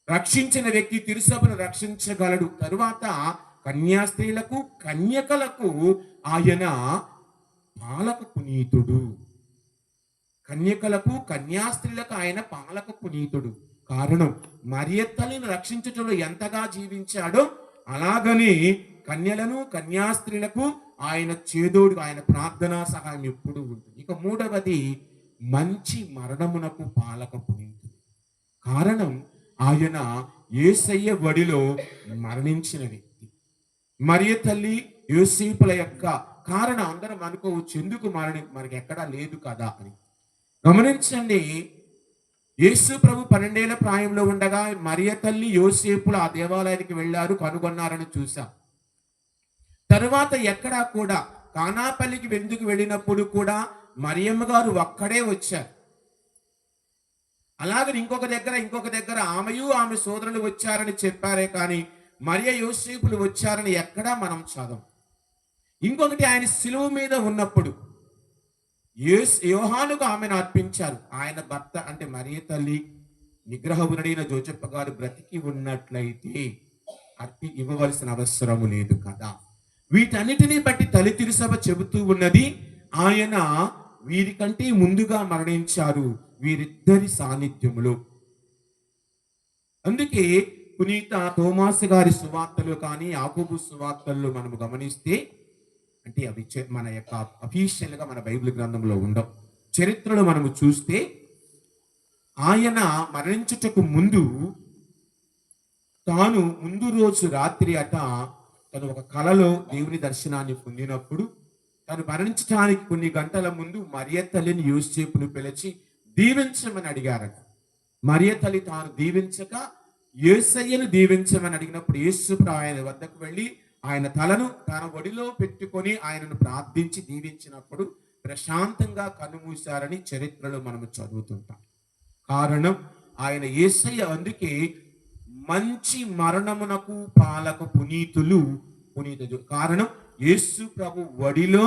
రక్షించిన వ్యక్తి తిరుసభను రక్షించగలడు. తరువాత కన్యాస్త్రీలకు కన్యకలకు ఆయన పాలక పునీతుడు. కన్యకలకు కన్యాస్త్రీలకు ఆయన పాలక పునీతుడు. కారణం మరియ తల్లిని రక్షించటంలో ఎంతగా జీవించాడో అలాగనే కన్యలను కన్యాస్త్రీలకు ఆయన చేదోడు, ఆయన ప్రార్థనా సహాయం ఎప్పుడు ఉంటుంది. ఇక మూడవది మంచి మరణమునకు పాలక పునీతుడు. కారణం ఆయన యేసయ్య వడిలో మరణించిన వ్యక్తి. మరియ తల్లి యోసేపుల యొక్క కారణం అందరం అనుకోవచ్చు, ఎందుకు మనకి ఎక్కడా లేదు కదా అని. గమనించండి, యేసు ప్రభు 12 ఏళ్ల ప్రాయంలో ఉండగా మరియ తల్లి యోసేపులు ఆ దేవాలయానికి వెళ్ళారు, కనుగొన్నారని చూసాం. తరువాత ఎక్కడా కూడా కానాపల్లికి ఎందుకు వెళ్ళినప్పుడు కూడా మరియమ్మ గారు ఒక్కడే వచ్చారు. అలాగని ఇంకొక దగ్గర ఆమెయు ఆమె సోదరులు వచ్చారని చెప్పారే కానీ మరియ యోసేపులు వచ్చారని ఎక్కడా మనం చదవం. ఇంకొకటి ఆయన శిలువ మీద ఉన్నప్పుడు యోహానుకు ఆమెను అర్పించారు. ఆయన భర్త అంటే మరియ తల్లి నిగ్రహమునడైన జోజప్ప గారు బ్రతికి ఉన్నట్లయితే ఇవ్వవలసిన అవసరము లేదు కదా. వీటన్నిటినీ బట్టి తల్లి తిరుసభ చెబుతూ ఉన్నది ఆయన వీరికంటే ముందుగా మరణించారు వీరిద్దరి సాన్నిధ్యములో. అందుకే పునీత తోమాసు గారి సువార్తలు కానీ యాకోబు సువార్తల్లో మనం గమనిస్తే, అంటే అవి మన యొక్క అఫీషియల్ గా మన బైబిల్ గ్రంథంలో ఉండవు. చరిత్రలో మనము చూస్తే ఆయన మరణించుటకు ముందు తాను ముందు రోజు రాత్రి తను ఒక కలలో దేవుని దర్శనాన్ని పొందినప్పుడు తను మరణించడానికి కొన్ని గంటల ముందు మరియ తల్లిని యోసేపును పిలిచి దీవించమని అడిగారట. మరియ తల్లి తాను దీవించక యేసయ్యను దీవించమని అడిగినప్పుడు యేసు ఆయన వద్దకు వెళ్ళి ఆయన తలను తన ఒడిలో పెట్టుకొని ఆయనను ప్రార్థించి దీవించినప్పుడు ప్రశాంతంగా కన్నుమూశారని చరిత్రలో మనము చదువుతుంటాం. కారణం ఆయన యేసయ్య. అందుకే మంచి మరణమునకు పాలక పునీతులు కారణం యేసు ప్రభు ఒడిలో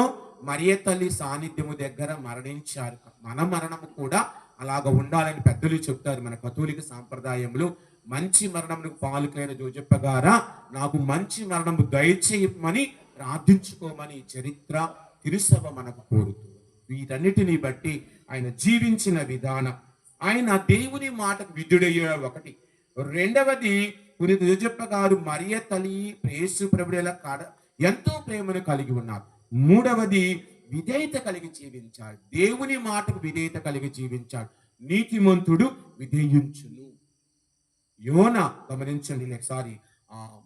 మరియ తల్లి సాన్నిధ్యము దగ్గర మరణించారు. మన మరణము కూడా అలాగ ఉండాలని పెద్దలు చెప్తారు. మన కథోలిక సాంప్రదాయంలో మంచి మరణమునకు పాలకులైన జోజప్ప గారా నాకు మంచి మరణము దయచేయమని ప్రార్థించుకోమని చరిత్ర తిరుసభ మనకు కోరుతుంది. వీటన్నిటిని బట్టి ఆయన జీవించిన విధానం, ఆయన దేవుని మాటకు విధుడయ్యే ఒకటి. రెండవది పునీత జోజప్ప గారు మరియ తల్లి యేసు ప్రభువుల కాడ ఎంతో ప్రేమను కలిగి ఉన్నారు. మూడవది విధేయత కలిగి జీవించాడు. దేవుని మాటకు విధేయత కలిగి జీవించాడు. నీతిమంతుడు విధేయించును. యోనా గమనించండి, ఒకసారి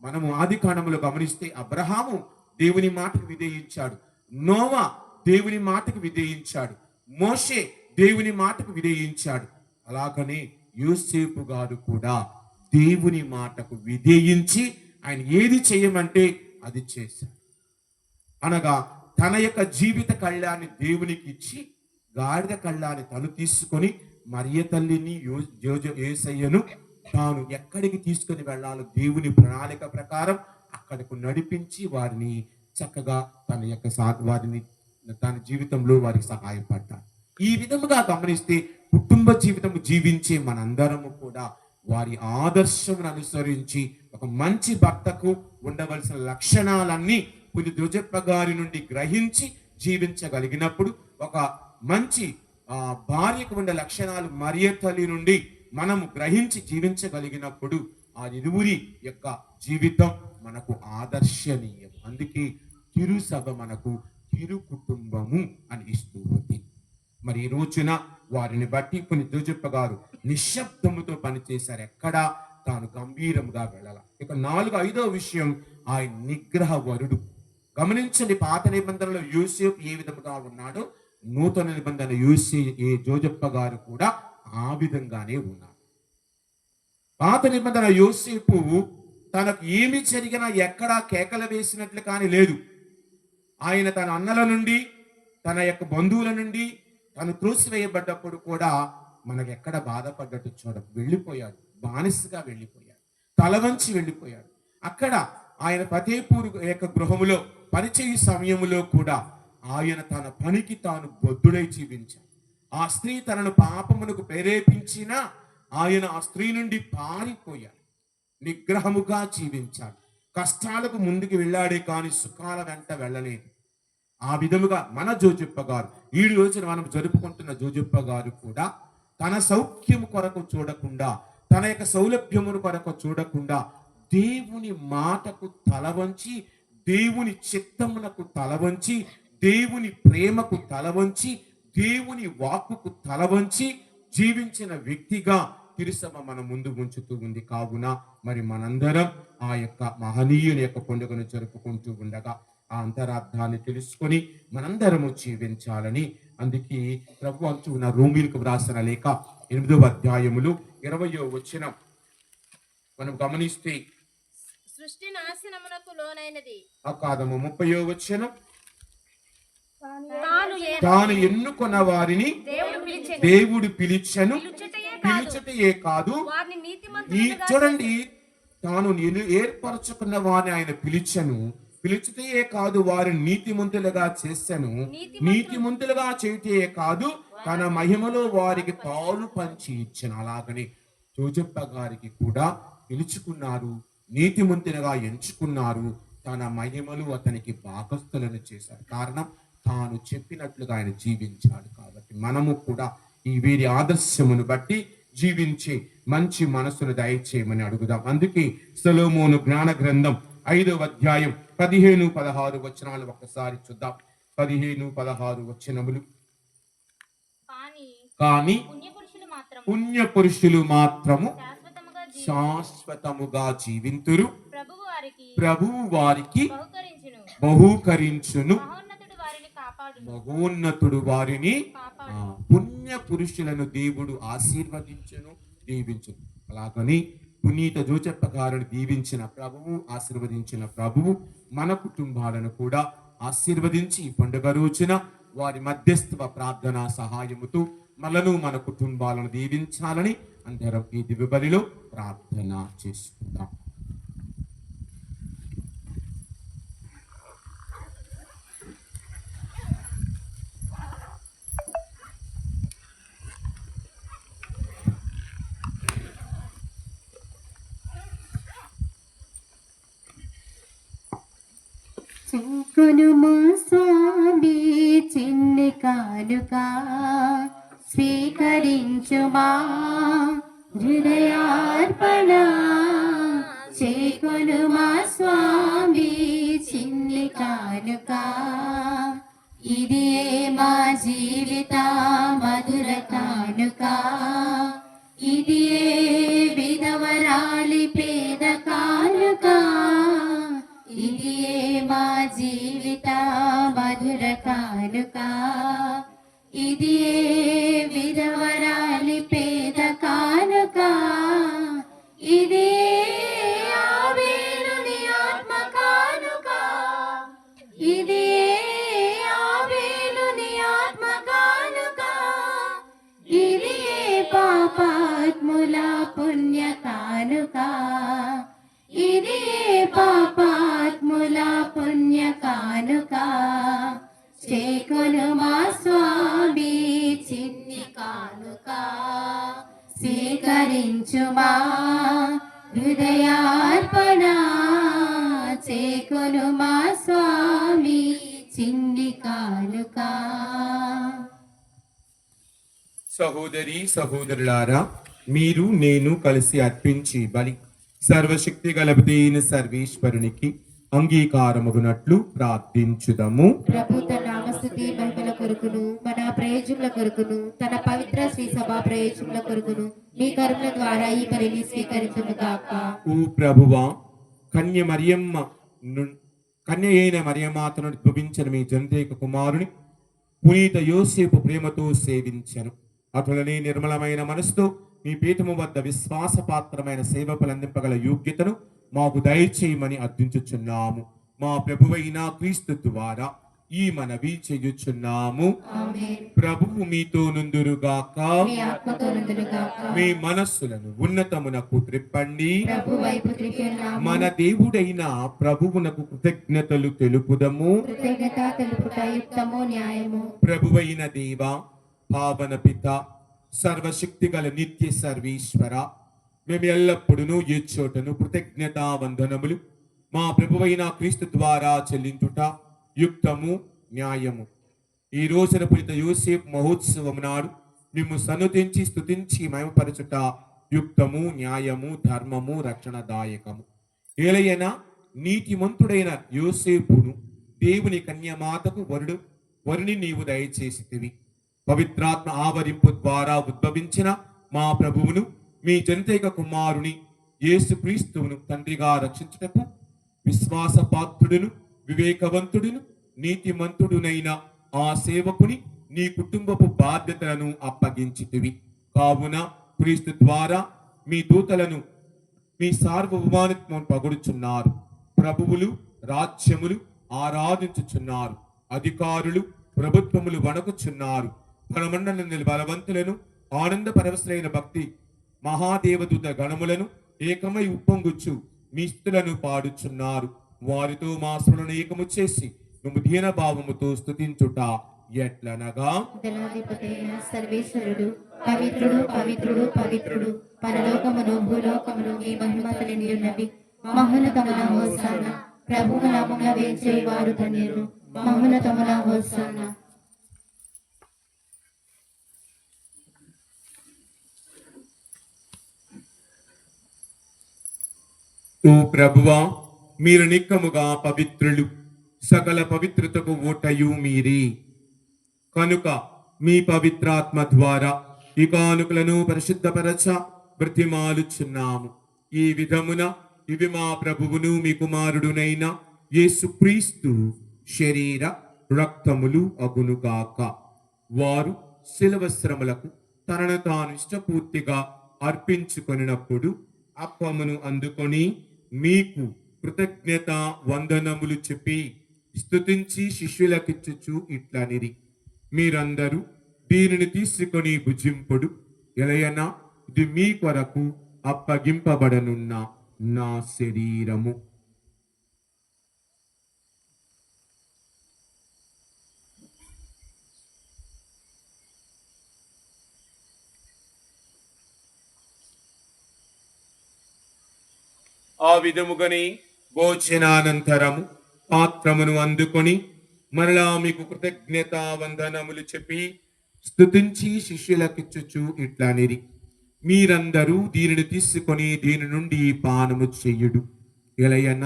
మనము ఆది కాండములో గమనిస్తే అబ్రహాము దేవుని మాటకు విధేయించాడు, నోవా దేవుని మాటకు విధేయించాడు, మోషే దేవుని మాటకు విధేయించాడు. అలాగనే యోసేపు గారు కూడా దేవుని మాటకు విధేయించి ఆయన ఏది చేయమంటే అది చేశాడు. అనగా తన యొక్క జీవిత కళ్యాణి దేవునికి ఇచ్చి గాడిద కళ్యాణి తను తీసుకొని మరియ తల్లిని యేసయ్యను తాను ఎక్కడికి తీసుకొని వెళ్ళాలో దేవుని ప్రణాళిక ప్రకారం అక్కడకు నడిపించి వారిని చక్కగా వారిని తన జీవితంలో వారికి సహాయపడ్డారు. ఈ విధముగా గమనిస్తే కుటుంబ జీవితం జీవించే మనందరము కూడా వారి ఆదర్శమును అనుసరించి ఒక మంచి భర్తకు ఉండవలసిన లక్షణాలన్నీ పునీత జోజప్ప గారి నుండి గ్రహించి జీవించగలిగినప్పుడు, ఒక మంచి భార్యకు ఉండే లక్షణాలు మరియ తల్లి నుండి మనము గ్రహించి జీవించగలిగినప్పుడు ఆ ఇరువురి యొక్క జీవితం మనకు ఆదర్శనీయం. అందుకే తిరుసభ మనకు తిరు కుటుంబము అని ఇస్తూ ఉంది. మరి ఈ రోజున వారిని బట్టి పునీత జోజప్ప గారు నిశ్శబ్దముతో పనిచేశారు. ఎక్కడా తాను గంభీరంగా వెళ్ళాల. ఇక 5వ విషయం ఆయన నిగ్రహ వరుడు. గమనించండి, పాత నిబంధనలో యోసేపు ఏ విధముగా ఉన్నాడో నూతన నిబంధన జోజప్ప గారు కూడా ఆ విధంగానే ఉన్నారు. పాత నిబంధన యోసేపు తనకు ఏమి జరిగినా ఎక్కడా కేకలు వేసినట్లు కానీ లేదు. ఆయన తన అన్నల నుండి, తన యొక్క బంధువుల నుండి తను త్రోసివేయబడ్డప్పుడు కూడా మనకు ఎక్కడ బాధపడ్డట్టు వెళ్ళిపోయాడు. బానిసగా వెళ్ళిపోయాడు, తల వంచి వెళ్ళిపోయాడు. అక్కడ ఆయన ఫతేపూర్ యొక్క గృహములో పనిచేయు సమయంలో కూడా ఆయన తన పనికి తాను బొద్దుడై జీవించాడు. ఆ స్త్రీ తనను పాపమునకు ప్రేరేపించినా ఆయన ఆ స్త్రీ నుండి పారిపోయాడు, నిగ్రహముగా జీవించాడు. కష్టాలకు ముందుకు వెళ్ళాడే కానీ సుఖాల వెంట వెళ్ళలేదు. ఆ విధముగా మన జోజప్ప గారు, ఈ రోజున మనం జరుపుకుంటున్న జోజప్ప గారు కూడా తన సౌఖ్యము కొరకు చూడకుండా, తన యొక్క సౌలభ్యమును కొరకు చూడకుండా దేవుని మాటకు తలవంచి, దేవుని చిత్తమునకు తలవంచి, దేవుని ప్రేమకు తలవంచి, దేవుని వాక్కుకు తలవంచి జీవించిన వ్యక్తిగా తిరుసభ మన ముందు ఉంచుతూ ఉంది. కావున మరి మనందరం ఆ యొక్క మహనీయుని యొక్క పండుగను జరుపుకుంటూ ఉండగా ఆ అంతరార్థాన్ని తెలుసుకొని మనందరము జీవించాలని, అందుకే ప్రభు అంటున్న రోమీలకు వ్రాసిన లేఖ 8వ అధ్యాయములు 20వ వచనం మనం గమనిస్తే, సృష్టి నాశనమునకు లోనైనది అకాదము 30వ వచనం, తాను తాను ఎన్నుకున్న వారిని దేవుడు పిలిచెను, పిలిచటయే కాదు చూడండి, తాను ఏర్పరచుకున్న వారిని ఆయన పిలిచెను, పిలిచితే కాదు వారిని నీతిమంతులుగా చేశాను, నీతిమంతులుగా చేయటే కాదు తన మహిమలో వారికి పాలు పంచి ఇచ్చాను. అలాగని జోజప్ప గారికి కూడా పిలుచుకున్నారు, నీతిమంతులుగా ఎంచుకున్నారు, తన మహిమలు అతనికి భాగస్థులను చేశారు. కారణం తాను చెప్పినట్లుగా ఆయన జీవించాడు. కాబట్టి మనము కూడా ఈ వీరి ఆదర్శమును బట్టి జీవించే మంచి మనసును దయచేయమని అడుగుదాం. అందుకే సొలొమోను జ్ఞాన గ్రంథం 5వ అధ్యాయం 15-16 వచనాలు ఒక్కసారి చూద్దాం. 15-16 వచనములు. కానీ పుణ్య పురుషులు మాత్రము శాశ్వతముగా జీవింతురు, ప్రభువు వారికి బహూకరించును, మహోన్నతుడు వారిని పుణ్య పురుషులను దేవుడు ఆశీర్వదించును, దీవించును. అలాగని పునీత జోజప్ప గారిని దీవించిన ప్రభువు, ఆశీర్వదించిన ప్రభువు మన కుటుంబాలను కూడా ఆశీర్వదించి ఈ పండుగ రోజున వారి మధ్యస్థ ప్రార్థన సహాయముతో మనను మన కుటుంబాలను దీవించాలని అందరం ఈ దివ్య బలిలో ప్రార్థన చేసుకుందాం. చెంకొనుము స్వామి చిన్ని కానుక, స్వీకరించుమా హృదయార్పణ. చేకొనుమా స్వామి చిన్ని కానుక, ఇది మా జీవిత మధుర కానుక, ఇది విధవరాలి పేద కానుక, ఇది మా జీవిత మధుర కానుక, ఇది విధవరాలి పేద కానుక, ఇది ఆబేలుని ఆత్మ కానుక, ఇది ఆబేలుని ఆత్మ కానుక, ఇది పాపాత్ముల పుణ్య కానుక, ఇది పాపాత్ముల పుణ్య కానుక. చేకొనుమా స్వామి చిన్ని కానుక, స్వీకరించుమా హృదయార్పణ. చేకొనుమా స్వామి చిన్ని కానుక. సహోదరి సహోదరులారా, మీరు నేను కలిసి అర్పించి బలి సర్వశక్తి గలపదైన సర్వేశ్వరునికి అంగీకారమగునట్లు ప్రార్థించుదము. ప్రభు తన నామస్తుతి మహిమల కొరకును, మన ప్రయోజకుల కొరకును, తన పవిత్ర శ్రీ సభా ప్రయోజకుల కొరకును మీ కరుణ ద్వారా ఈ బలిని స్వీకరించును గాక. ఓ ప్రభువా, కన్య అయిన మరియమాతను ఉద్భవించిన మీ జనదేక కుమారుని పునీత యోసేపు ప్రేమతో సేవించను. అటులనే నిర్మలమైన మనసుతో మీ పీఠము వద్ద విశ్వాసపాత్రమైన సేవకులు అందింపగల యోగ్యతను మాకు దయచేయమని అర్థించుచున్నాము. మా ప్రభువైన క్రీస్తు ద్వారా ఈ మనవి చేయుచున్నాము. ప్రభువు మీతో నుందురుగాక. మీ ఆత్మతో నుండుగాక. మీ మనస్సులను ఉన్నతమునకు త్రిప్పండి. ప్రభు వైపు త్రిప్పి ఉన్నాము. మన దేవుడైన ప్రభువునకు కృతజ్ఞతలు తెలుపుదము. కృతజ్ఞత తెలుపుట యుక్తము న్యాయము. ప్రభువైన దేవ, పావన పిత, సర్వశక్తి గల నిత్య సర్వేశ్వర, మేము ఎల్లప్పుడూ ఈ చోటను కృతజ్ఞతా వందనములు మా ప్రభువైన క్రీస్తు ద్వారా చెల్లించుట యుక్తము న్యాయము. ఈ రోజున పునిత యోసేపు మహోత్సవం నాడు మేము సన్నుతించి స్తుతించి మహిమపరచుట యుక్తము న్యాయము ధర్మము రక్షణదాయకము. ఏలయన నీతిమంతుడైన యోసేపును దేవుని కన్యమాతకు వరుని నీవు దయచేసితివి. పవిత్రాత్మ ఆవరింపు ద్వారా ఉద్భవించిన మా ప్రభువును, మీ జనితైక కుమారుని యేసుక్రీస్తువును తండ్రిగా రక్షించుటకు విశ్వాసపాత్రుడును వివేకవంతుడును నీతిమంతుడునైన ఆ సేవకుని నీ కుటుంబపు బాధ్యతలను అప్పగించితివి. కావున క్రీస్తు ద్వారా మీ దూతలను మీ సార్వభౌమానిత్వం పగుడుచున్నారు. ప్రభువులు రాజ్యములు ఆరాధించుచున్నారు. అధికారులు ప్రభుత్వములు వణకుచున్నారు. బలమండల బలవంతులను ఆనంద పరవశులైన భక్తి మహాదేవదూత గణములను ఏకమై ఉప్పొంగుచు మీ స్తుతులను పాడుచున్నారు. వారితో మా స్మరణ ఏకము చేసి మేము దీన భావముతో స్తుతించుట ఎట్లనగా, దళాధిపతైన సర్వేశ్వరుడు పవిత్రుడు పవిత్రుడు పవిత్రుడు, పరలోకమును భూలోకమును మీ మహిమతో నిండి ఉన్నవి. మహోన్నతమున హోసానా. ప్రభువు నామమున వేంచేయి వారు ధన్యులు. మహోన్నతమున హోసానా. ఓ ప్రభువా, మీరు నిక్కముగా పవిత్రులు, సకల పవిత్రతకు ఓటయు మీరే. కనుక మీ పవిత్రాత్మ ద్వారా ఈ కానుకలను పరిశుద్ధపరచ బ్రతిమాలుచున్నాము. ఈ విధమున ఇవి మా ప్రభువును మీ కుమారుడునైన యేసుక్రీస్తు శరీర రక్తములు అగునుగాక. వారు శిలువ శ్రమలకు తనను తాను ఇష్టపూర్తిగా అర్పించుకొనినప్పుడు అప్పమును అందుకొని మీకు కృతజ్ఞత వందనములు చెప్పి స్తుతించి శిష్యులకిచ్చుచు ఇట్లనిరి, మీరందరూ దీనిని తీసుకొని భుజింపుడు. ఎలయనా ఇది మీ కొరకు అప్పగింపబడనున్న నా శరీరము. ఆ విధముగానే భోజనానంతరము పాత్రమును అందుకొని మరలా మీకు కృతజ్ఞత వందనములు చెప్పి స్తుతించి శిష్యులకిచ్చుచు ఇట్లనిరి, మీరందరూ దీనిని తీసుకొని దీని నుండి పానము చెయ్యుడు. ఎలయన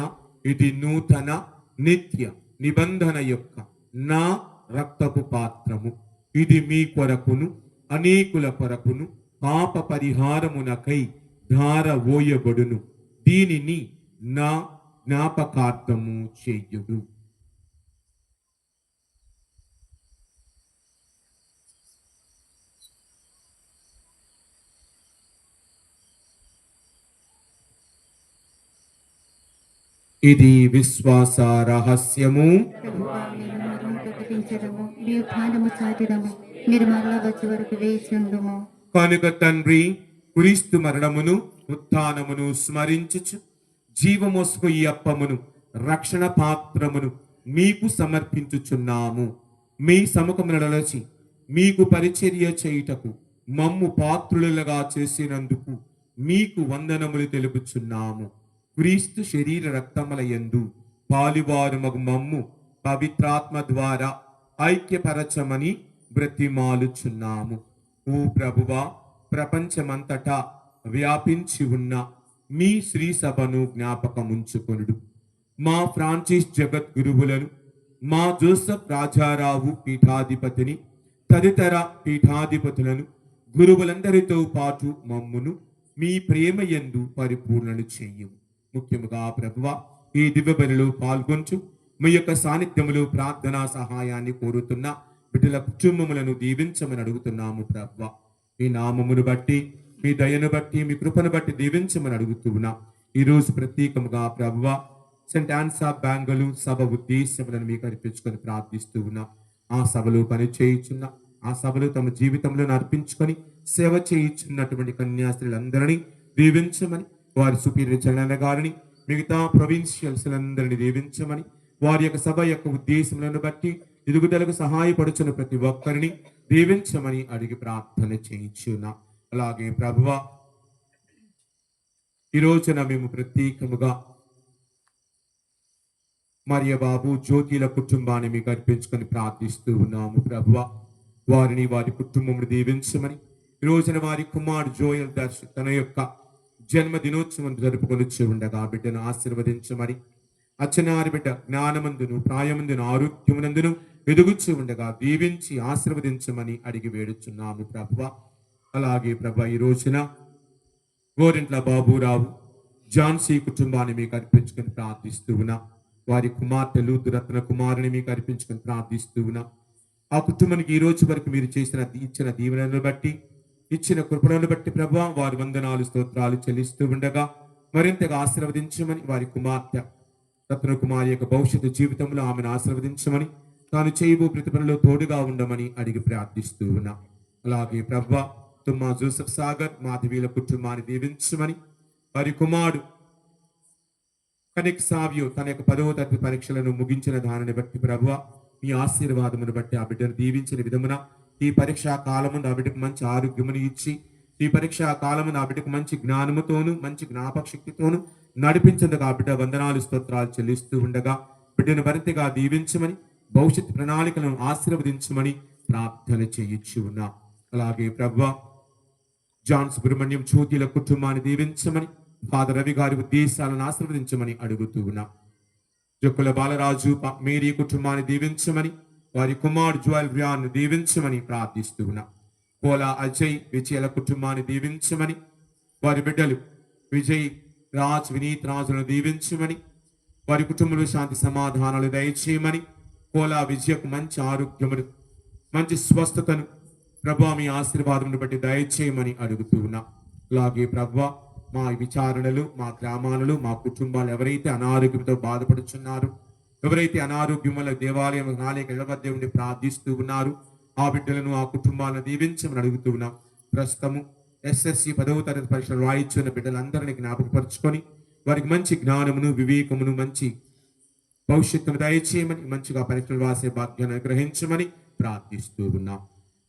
ఇది నూతన నిత్య నిబంధన యొక్క నా రక్తపు పాత్రము. ఇది మీ కొరకును అనేకుల కొరకును పాప పరిహారమునకై ధార ఓయబడును. దీనిని నా జ్ఞాపకార్థము చెయ్యుడు. ఇది విశ్వాస రహస్యము. ప్రభువా, మీరు మరణము ప్రకటించడము, మీ ఉత్థానము చాటడము, మీరు మరలా వచ్చే వరకు వేచియుండుము. కనుక తండ్రి, క్రీస్తు మరణమును ఉత్థానమును స్మరించుచు జీవమోసుకు ఈ అప్పమును రక్షణ పాత్రమును మీకు సమర్పించుచున్నాము. మీ సముఖమునలచి మీకు పరిచర్య చేయుటకు మమ్ము పాత్రులుగా చేసినందుకు మీకు వందనములు తెలుపుచున్నాము. క్రీస్తు శరీర రక్తముల యందు పాలువారుమగు మమ్ము పవిత్రాత్మ ద్వారా ఐక్యపరచమని బ్రతిమాలుచున్నాము. ఓ ప్రభువా, ప్రపంచమంతటా వ్యాపించి ఉన్న మీ శ్రీ సభను జ్ఞాపకముంచుకొనుడు. మా ఫ్రాన్సిస్ జగద్గురువులను, మా జోసెఫ్ రాజారావు పీఠాధిపతిని, తదితర పీఠాధిపతులను, గురువులందరితో పాటు మమ్మును మీ ప్రేమ యందు పరిపూర్ణను చెయ్యము. ముఖ్యముగా ప్రభువా, ఈ దివ్య బలిలో పాల్గొంచు మీ యొక్క సాన్నిధ్యములో ప్రార్థనా సహాయాన్ని కోరుతున్న బిడ్డల కుటుంబములను దీవించమని అడుగుతున్నాము ప్రభువా. ఈ నామమును బట్టి మీ దయను బట్టి మీ కృపను బట్టి దీవించమని అడుగుతూ ఉన్నా. ఈరోజు ప్రత్యేకముగా ప్రభువా సెంట్ ఆన్సా బ్యాంగలు సభ ఉద్దేశములను మీకు అర్పించుకొని ప్రార్థిస్తూ ఉన్నా. ఆ సభలో పని చేయుచున్న, ఆ సభలో తమ జీవితంలో అర్పించుకొని సేవ చేయుచున్నటువంటి కన్యాస్త్రీలందరినీ దీవించమని, వారి సుపీరియర్ జనరల్ గారిని, మిగతా ప్రొవిన్షియల్స్ అందరినీ దీవించమని, వారి యొక్క సభ యొక్క ఉద్దేశములను బట్టి ఎదుగుదలకు సహాయపడుచున్న ప్రతి ఒక్కరిని దీవించమని అడిగి ప్రార్థన చేయించున్నా. అలాగే ప్రభువా ఈ రోజున మేము ప్రత్యేకముగా మరియ బాబు జ్యోతిల కుటుంబాన్ని మీకు అర్పించుకొని ప్రార్థిస్తూ ఉన్నాము. ప్రభువా వారిని వారి కుటుంబమును దీవించమని, ఈ రోజున వారి కుమారుడు జోయల్ దర్శ్ తన యొక్క జన్మదినోత్సవం జరుపుకొని ఉండగా బిడ్డను ఆశీర్వదించమని, అచ్చనారి బిడ్డ జ్ఞానమందును ప్రాయమందును ఆరోగ్యమునందును ఎదుగుచూ ఉండగా దీవించి ఆశీర్వదించమని అడిగి వేడుచున్నాము ప్రభువా. అలాగే ప్రభా ఈ రోజున గోరింట్ల బాబురావు ఝాన్సీ కుటుంబాన్ని మీకు అర్పించుకొని ప్రార్థిస్తూ ఉన్నా. వారి కుమార్తెలు దురత్న కుమారుని మీకు అర్పించుకొని ప్రార్థిస్తూ ఉన్నా. ఆ కుటుంబానికి ఈ రోజు వరకు మీరు ఇచ్చిన దీవెనలను బట్టి, ఇచ్చిన కృపలను బట్టి ప్రభా వారి వందనాలు స్తోత్రాలు చెల్లిస్తూ ఉండగా మరింతగా ఆశీర్వదించమని, వారి కుమార్తె రత్న కుమారి యొక్క భవిష్యత్తు జీవితంలో ఆమెను ఆశీర్వదించమని, తాను చేయబో ప్రతిఫలంలో తోడుగా ఉండమని అడిగి ప్రార్థిస్తూ ఉన్నా. అలాగే ప్రభా తుమ్మా జోసెఫ్ సాగర్ మాధవీల కుటుంబాన్ని దీవించమని, వారి కుమారుడు కనిక్ సావ్యు తన యొక్క 10వ తరగతి పరీక్షలను ముగించిన దానిని బట్టి ప్రభువా మీ ఆశీర్వాదమును బట్టి ఆ బిడ్డను దీవించిన విధమున ఈ పరీక్షా కాలమును ఆ బిడ్డకు మంచి ఆరోగ్యమును ఇచ్చి, ఈ పరీక్షా కాలమును ఆ బిడ్డకు మంచి జ్ఞానముతోను మంచి జ్ఞాపక శక్తితోను నడిపించేందుకు ఆ బిడ్డ వందనాలు స్తోత్రాలు చెల్లిస్తూ ఉండగా బిడ్డను మరింతగా దీవించమని, భవిష్యత్ ప్రణాళికలను ఆశీర్వదించమని ప్రార్థన చేయించు ఉన్నా. అలాగే ప్రభువా జాన్ సుబ్రహ్మణ్యం జ్యోతిల కుటుంబాన్ని దీవించమని, ఫాదర్ రవి గారి ఉద్దేశాలను ఆశీర్వదించమని అడుగుతూ ఉన్నా. జొక్కుల బాలరాజు మేరీ కుటుంబాన్ని దీవించమని, వారి కుమారుడు జువల్ రియాన్ను దీవించమని ప్రార్థిస్తూ ఉన్నా. కోలా అజయ్ విజయల కుటుంబాన్ని దీవించమని, వారి బిడ్డలు విజయ్ రాజ్ వినీత్ రాజులను దీవించమని, వారి కుటుంబంలో శాంతి సమాధానాలు దయచేయమని, కోలా విజయకు మంచి ఆరోగ్యమును మంచి స్వస్థతను ప్రభా మీ ఆశీర్వాదమును బట్టి దయచేయమని అడుగుతూ ఉన్నా. అలాగే ప్రభా మా విచారణలు, మా గ్రామాలలో, మా కుటుంబాలు ఎవరైతే అనారోగ్యంతో బాధపడుచున్నారు, ఎవరైతే అనారోగ్యం వల్ల దేవాలయం నాలేక ఇళ్ల ఉండి ప్రార్థిస్తూ ఉన్నారు, ఆ బిడ్డలను ఆ కుటుంబాలను దీవించమని అడుగుతూ ఉన్నాం. ప్రస్తుతము SSC 10వ తరగతి పరీక్షలు రాయించున్న బిడ్డలందరినీ జ్ఞాపకపరుచుకొని వారికి మంచి జ్ఞానమును వివేకమును మంచి భవిష్యత్తును దయచేయమని, మంచిగా పరీక్షలు రాసే భాగ్యాన్ని అనుగ్రహించమని ప్రార్థిస్తూ ఉన్నాం.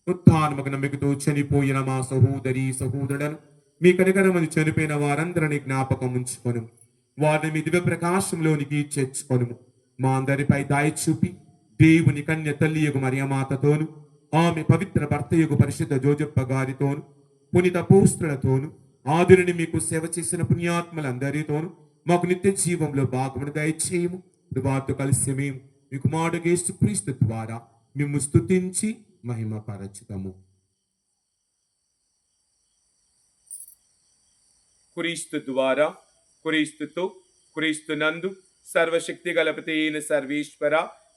ఉత్థానముకు నమ్మికతో చనిపోయిన మా సహోదరి సహోదరులను మీ కనికరమని చనిపోయిన వారందరినీ జ్ఞాపకం ఉంచుకొను, వారిని మీ దివ్య ప్రకాశంలోనికి చేర్చుకొను. మా అందరిపై దయ చూపి దేవుని కన్య తల్లి యొక్క మరియమాతతోను, ఆమె పవిత్ర భర్త యొక్క పరిశుద్ధ జోజప్ప గారితోను, పునీత అపోస్తలులతోను, ఆదురుని మీకు సేవ చేసిన పుణ్యాత్మలందరితోను మాకు నిత్య జీవంలో భాగమును దయచేయము. వారితో కలిసి మేము మీ కుమారుడు యేసుక్రీస్తు ద్వారా మేము స్తుతించి మహిమపరచుతాము. క్రీస్తు ద్వారా, క్రీస్తుతో, క్రీస్తునందు సర్వశక్తి గలపతి అయిన సర్వేశ్వర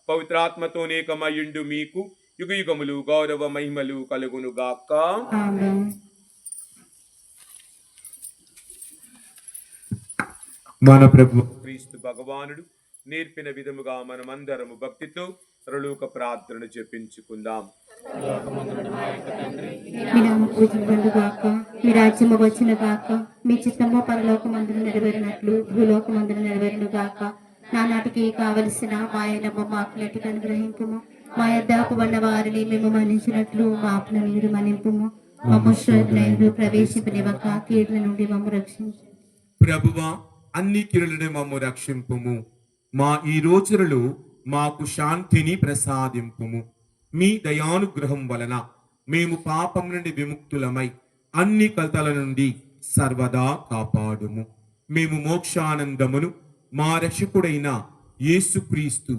పవిత్రాత్మతోనేకమయుండు మీకు యుగయుగములు గౌరవ మహిమలు కలుగును గాక. ఆమేన్. మన ప్రభు క్రీస్తు భగవానుడు నేర్పిన విధముగా మనమందరము భక్తితో పరలోక ప్రార్థన జపించుకుందాం. మీ నామము పూజింపబడుగాక, మీ రాజ్యము వచ్చునుగాక, మీ చిత్తము పరలోకమందున నెరవేరినట్లు భూలోకమందున నెరవేరునుగాక. నానాటికి కావలసిన మా యెడమ మాకు నేటికి అనుగ్రహింపుము, మా యొద్ద అప్పుబడిన వారిని మేము మన్నించినట్లు మా అప్పులను మీరు మన్నింపుము. మమ్ము శోధనయందు ప్రవేశింపనివ్వక కీడుల నుండి మమ్ము రక్షించు. ప్రభువా అన్ని కీడులను మమ్ము రక్షింపుము, మా ఈ రోజులలో మాకు శాంతిని ప్రసాదింపుము. మీ దయానుగ్రహం వలన మేము పాపం నుండి విముక్తులమై అన్ని కలతల నుండి సర్వదా కాపాడుము. మేము మోక్షానందమును మా రక్షకుడైన యేసుక్రీస్తు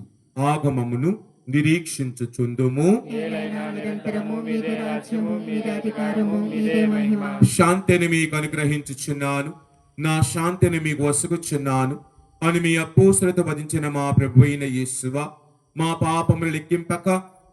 ఆగమమును నిరీక్షించుచుందుము. నిరంతరము మీదే రాజ్యము, మీదే అధికారము, మీదే మహిమ. శాంతిని మీకు అనుగ్రహించుచున్నాను, నా శాంతిని మీకు వసుగుచున్నాను అని మీ అపోస్తలులతో వధించిన మా ప్రభు అయిన యేసువ, మా పాపములు లెక్కింపక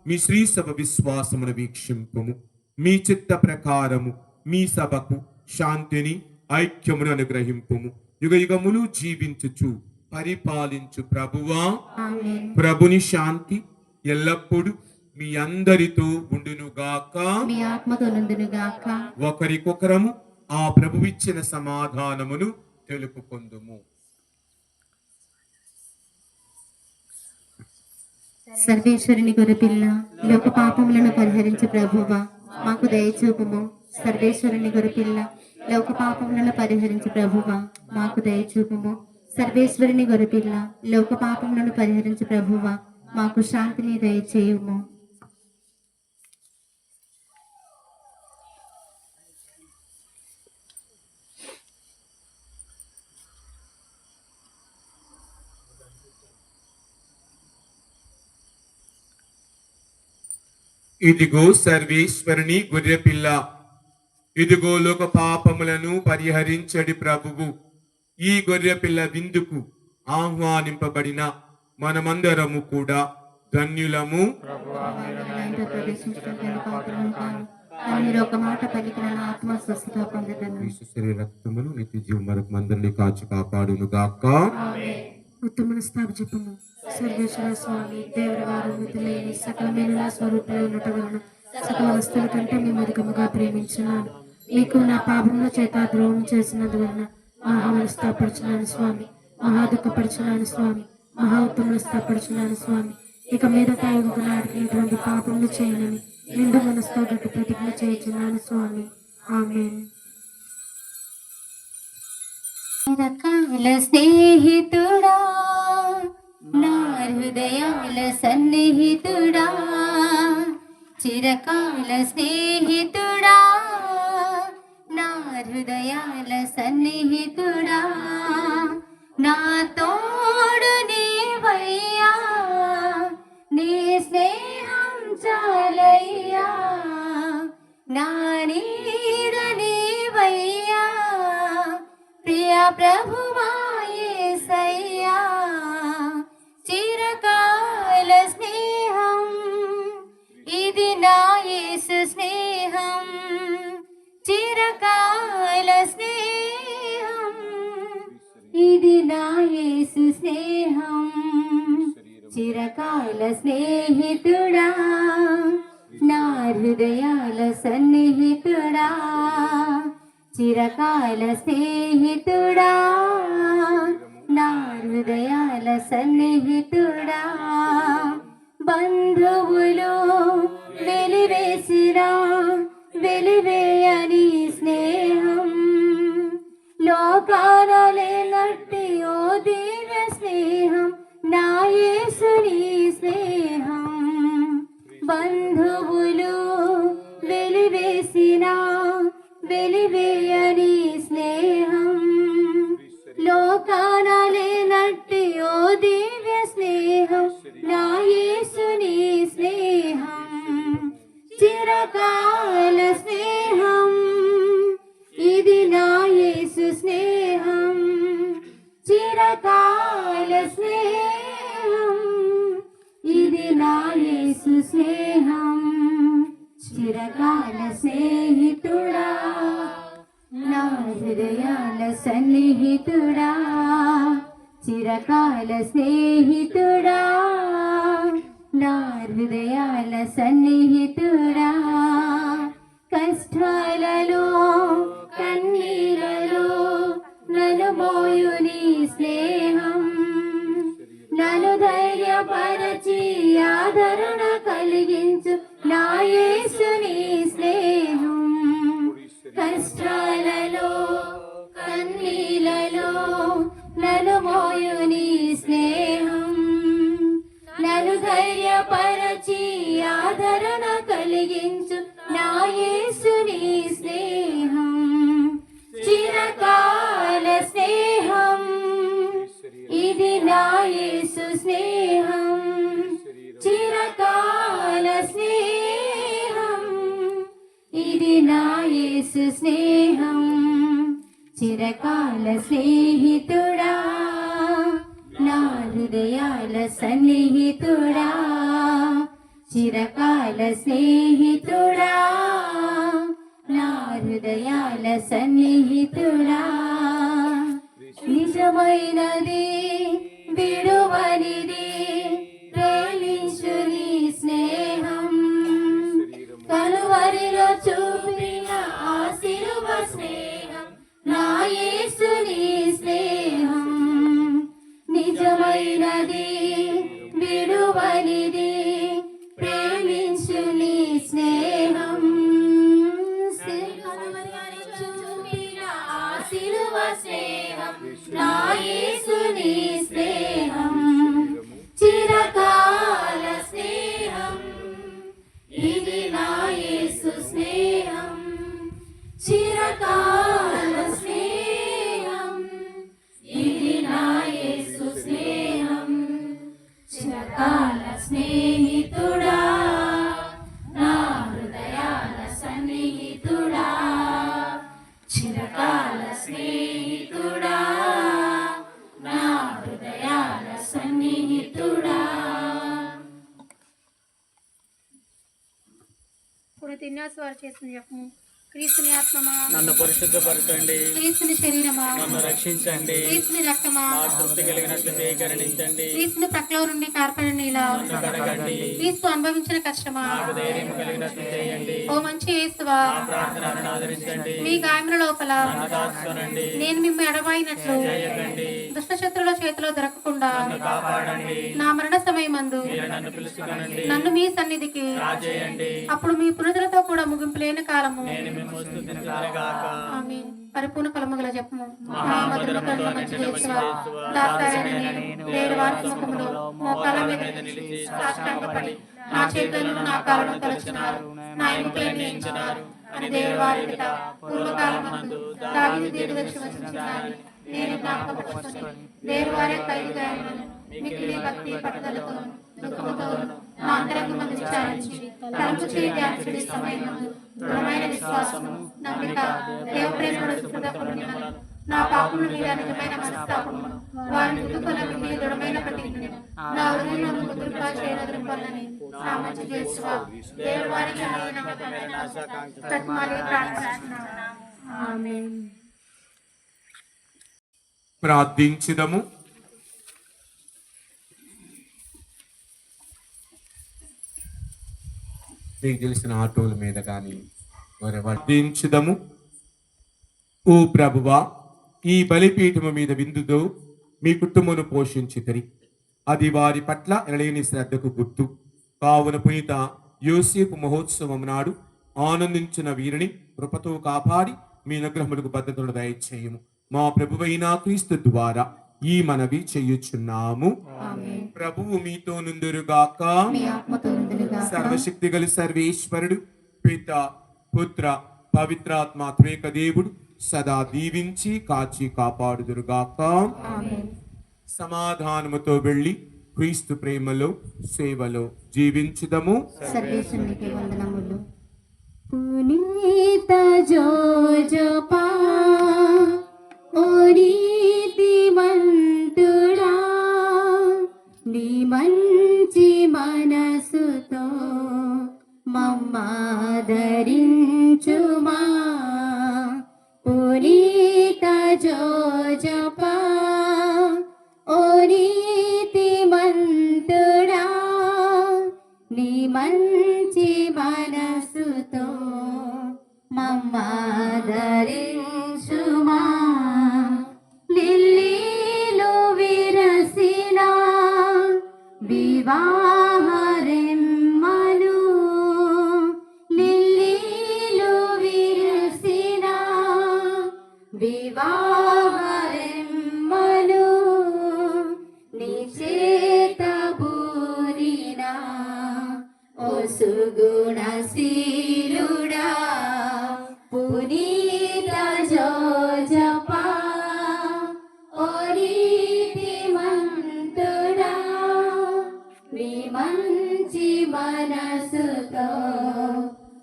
మీ శ్రీ సభ విశ్వాసమును వీక్షింపుము. మీ చిత్త ప్రకారము మీ సభకు శాంతిని ఐక్యమును అనుగ్రహింపుము. యుగ యుగములు జీవించుచు పరిపాలించు ప్రభువా, ఆమేన్. ప్రభుని శాంతి ఎల్లప్పుడూ మీ అందరితో ఉండునుగాక. మీ ఆత్మతో నుండునుగాక. ఒకరికొకరము ఆ ప్రభువిచ్చిన సమాధానమును తెలుపుకొందుము. సర్వేశ్వరుని గొర్రెపిల్ల, లోక పాపములను పరిహరించు ప్రభువా, మాకు దయచూపుము. సర్వేశ్వరుని గొర్రెపిల్ల, లోక పాపములను పరిహరించు ప్రభువా, మాకు దయచూపుము. సర్వేశ్వరుని గొర్రెపిల్ల, లోక పాపములను పరిహరించు ప్రభువా, మాకు శాంతిని దయచేయుము. ఇదిగో సర్వేశ్వరుని గొర్రెపిల్ల, ఇదిగో లోక పాపములను పరిహరించడి ప్రభువు. ఈ గొర్రెపిల్ల విందుకు ఆహ్వానింపబడిన మనమందరము కూడా ధన్యులము. ఆయనతో ప్రవేశించడానికి నేను పాత్రను కాను, కానీ మీరు ఒక మాట పలికిన నా ఆత్మ స్వస్థత పొందదను. యేసు శరీర రక్తములు నిత్య జీవం వరకు మందరిని కాచి కాపాడును గాక. ఉత్తమ స్థాపజపము. సర్వేశ్వర స్వామి దేవుడి వారు మితిలేని సకల మేలుల స్వరూపంలో ఉన్నట వలన సకల వస్తువుల కంటే మేము అధికముగా ప్రేమించున్నాను. మీకు నా పాపముల చేత ద్రోహం చేసినందువలన మహామను స్థాపడుచున్నాను స్వామి, మహా దుఃఖపడుచున్నాను స్వామి, మహా ఉత్తములు స్థాపడుచున్నాను స్వామి. ఇక మీదట నాటికి ఇటువంటి పాపములు చేయనని నిండు మనసుతో గట్టి ప్రతిజ్ఞ చేయుచున్నాను స్వామి. ఆమేన్. చిరకాల స్నేహితుడా, నా హృదయాల సన్నిహితుడా, చిరకాల స్నేహితుడా, నా హృదయాల సన్నిహితుడా, నా తోడు నీవయ్యా, నీ స్నేహం చాలయ్యా, నా నీడ నీవయ్యా, ప్రియ ప్రభువా యేసయ్యా, చిరకాల స్నేహం ఇది నా యేసు స్నేహం, చిరకాల స్నేహం ఇది నా యేసు స్నేహం. చిరకాల స్నేహితుడా, నా హృదయాల సన్నిహితుడా, చిరకాల స్నేహితుడా, నా హృదయాల సన్నిహితుడా, బంధువులు వెలివేసిన వెలివేయని స్నేహం, లోకాన లేనట్టి ఓ దివ్య స్నేహం, నా యేసుని స్నేహం. బంధువులు వెలివేసిన వెలివేయని స్నేహం, లోకాన లేనట్టి ఓ దివ్య స్నేహం, నా యేసుని స్నేహం. చిరకాల స్నేహం ఇది నా యేసు స్నేహం, చిరకాల స్నేహం ఇది నా యేసు స్నేహం. చిరకాల స్నేహితుడా, నా హృదయాల సన్నిహితుడా, చిరకాల స్నేహితుడా, నా హృదయాల సన్నిహితుడా, కష్టాలలో కన్నీలలో నన్ను మోయు నీ స్నేహం, నన్ను ధైర్యపరచి ఆదరణ కలిగించు నా యేసుని స్నేహం. కష్టాలలో కన్నీలలో నన్ను మోయు నీ స్నేహం, నన్ను ధైర్యపరచి ఆదరణ కలిగించు నా యేసుని స్నేహం. చిరకాల స్నేహం ఇది నా యేసు స్నేహం, చిరకాల స్నేహం ఇది నా యేసు స్నేహం. చిరకాల స్నేహితుడా, నా హృదయాల సన్నిహితుడా, చిరకాల స్నేహితుడా, నా హృదయాల సన్నిహితుడా నిజమైనది విడువనిది ప్రేమించు నీ స్నేహం కలువరిలో చూపిన ఆ శిలువ స్నేహం నా యేసుని స్నేహం నిజమైనది విడువనిది ప్రేమించు నీ స్నేహం చూపిన ఆ శిలువ స్నేహం నా యేసుని స్నేహం చిరకాల స్నేహం ఇది నా యేసు స్నేహం చిరకాల స్నేహం ఇది నా యేసు స్నేహం చిరకాల స్నేహితుడా నా హృదయాల సన్నిహితుడా చిరకాల స్నేహితుడా నా హృదయాల సన్నిహితుడా. ఇప్పుడు తిన్యాస్వారు చేసిన జపము. క్రీస్తుని ఆత్మమా నన్ను పరిశుద్ధపరచండి, క్రీస్తుని శరీరమా నన్ను రక్షించండి, క్రీస్తుని రక్తమా నా తృప్తి కలిగినట్లు కరుణించండి, క్రీస్తుని ప్రక్కలో నుండి కార్పడిన నీలా నన్ను కడగండి, క్రీస్తు అనుభవించిన కష్టమా నాకు ధైర్యం కలిగినట్లు చేయండి, ఓ మంచి యేసువా నా ప్రార్థనను ఆదరించండి, మీ గాయముల లోపల నన్ను దాచుకోనండి, నేను మిమ్మల్ని ఎడబాయినట్లు చేయకండి, దుష్టశత్రుల చేతిలో దొరకకుండా నన్ను కాపాడండి, నా మరణ సమయమందు మీరు నన్ను పిలుచుకోనండి, నన్ను మీ సన్నిధికి రాజేయండి, అప్పుడు మీ పురుదులతో కూడా ముగింపు లేని కాలము నేను మిమ్మల్ని స్తుతించుదునుగాక. ఆమేన్. పరిపూర్ణ ఫలము గల జపము. మహామధురముతో నిండిన మంచి యేసువా, దాసరైన నేడు వారి సముఖములో మోకాళ్ళ మీద నిలిచి సాష్టాంగపడి నా చేతులను నా కాళ్ళను తలచినారు, నా ఎముకలను నియించినారు అని దేవారి ఎదుట పూర్వకాలమందు దావీదు దీర్ఘదర్శనం వచించున్నారని నేను జ్ఞాపకపరచుకొని దేవారి ఖైదుగా ఉన్నాను. మిక్కిలి భక్తి పట్టుదలతో దుఃఖముతో నా అంతరంగమందు విచారించి తలంపు చేయి ధ్యానించుడి సమయమందు దృఢమైన విశ్వాసము నమ్మిక దేవప్రేమను హృదయపూర్ణములను నా పాపముల మీద నిజమైన మనస్తాపమును వారిని దుఃఖులకు మీ దృఢమైన ప్రతిజ్ఞను నా హృదయమును కుదురుగా చేయనదురుపొందని నా మంచి యేసువా దేవుడు వారికి నమ్మకమైన తత్మాలి ప్రార్థిస్తున్నాను. ఆమేన్. ప్రార్థించుదము. మీకు తెలిసిన ఆటోల మీద కానీ ప్రార్థించుదము. ఓ ప్రభువా, ఈ బలిపీఠము మీద విందుతో మీ కుటుంబమును పోషించితిరి. అది వారి పట్ల ఎనలేని శ్రద్ధకు గుర్తు. కావున పునీత యోసేపు మహోత్సవం నాడు ఆనందించిన వీరిని కృపతో కాపాడి మీ అనుగ్రహములకు బద్ధతను దయచేయము. మా ప్రభువైన క్రీస్తు ద్వారా ఈ మనవి చేయుచున్నాము. ప్రభువు మీతో నుందురుగాక. సర్వశక్తి గల సర్వేశ్వరుడు పిత పుత్ర పవిత్రాత్మ త్రేక దేవుడు సదా దీవించి కాచి కాపాడుదురుగాక. సమాధానముతో వెళ్ళి క్రీస్తు ప్రేమలో సేవలో జీవించుదము. సర్వేశ్వరునికి వందనములు. పునీత జోజపా ఓ నీతిమంతుడా, నీ మంచి మనసుతో మమ్మాదరించుమా. పునీత జోజపా ఓ నీతిమంతుడా, నీ మంచి మనసుతో మమ్మాదరించుమా. లిల్లీలు విరసిన వివాహరెమ్మలు, లిల్లీలు విరసిన వివాహరెమ్మలు, నీ చేత బూరిన ఓ సుగుణశీలుడా, పునీత జోజపా ఓ నీతిమంతుడా, నీ మంచి మనసుతో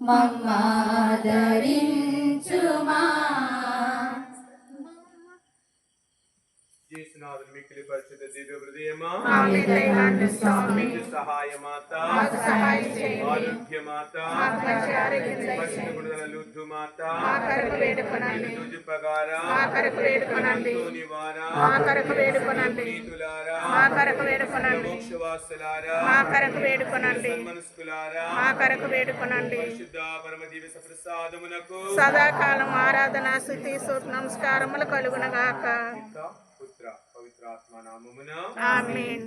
మమ్మాదరించుమా. యేసునాథుని మిక్కిలి పరిశుద్ధ దివ్య హృదయమా, స్వామి సహాయమాత, ఆరోగ్యమాత, పరిశుద్ధ గుణదల లుద్ధుమా, మాత మా కొరకు వేడుకొనండి తుజుపగారా మా కొరకు వేడుకొనండి నివారా మా కొరకు వేడుకొనండి నీతులారా మా కొరకు వేడుకొనండి మోక్షవాసులారా మా కొరకు వేడుకొనండి మనస్కులారా మా కొరకు వేడుకొనండి పరిశుద్ధ పరమ దివ్య ప్రసాదమునకు సదాకాలం ఆరాధన స్తుతి స్తుతి నమస్కారములు కలుగునగాక పుత్ర పవిత్రాత్మ నామమున ఆమేన్.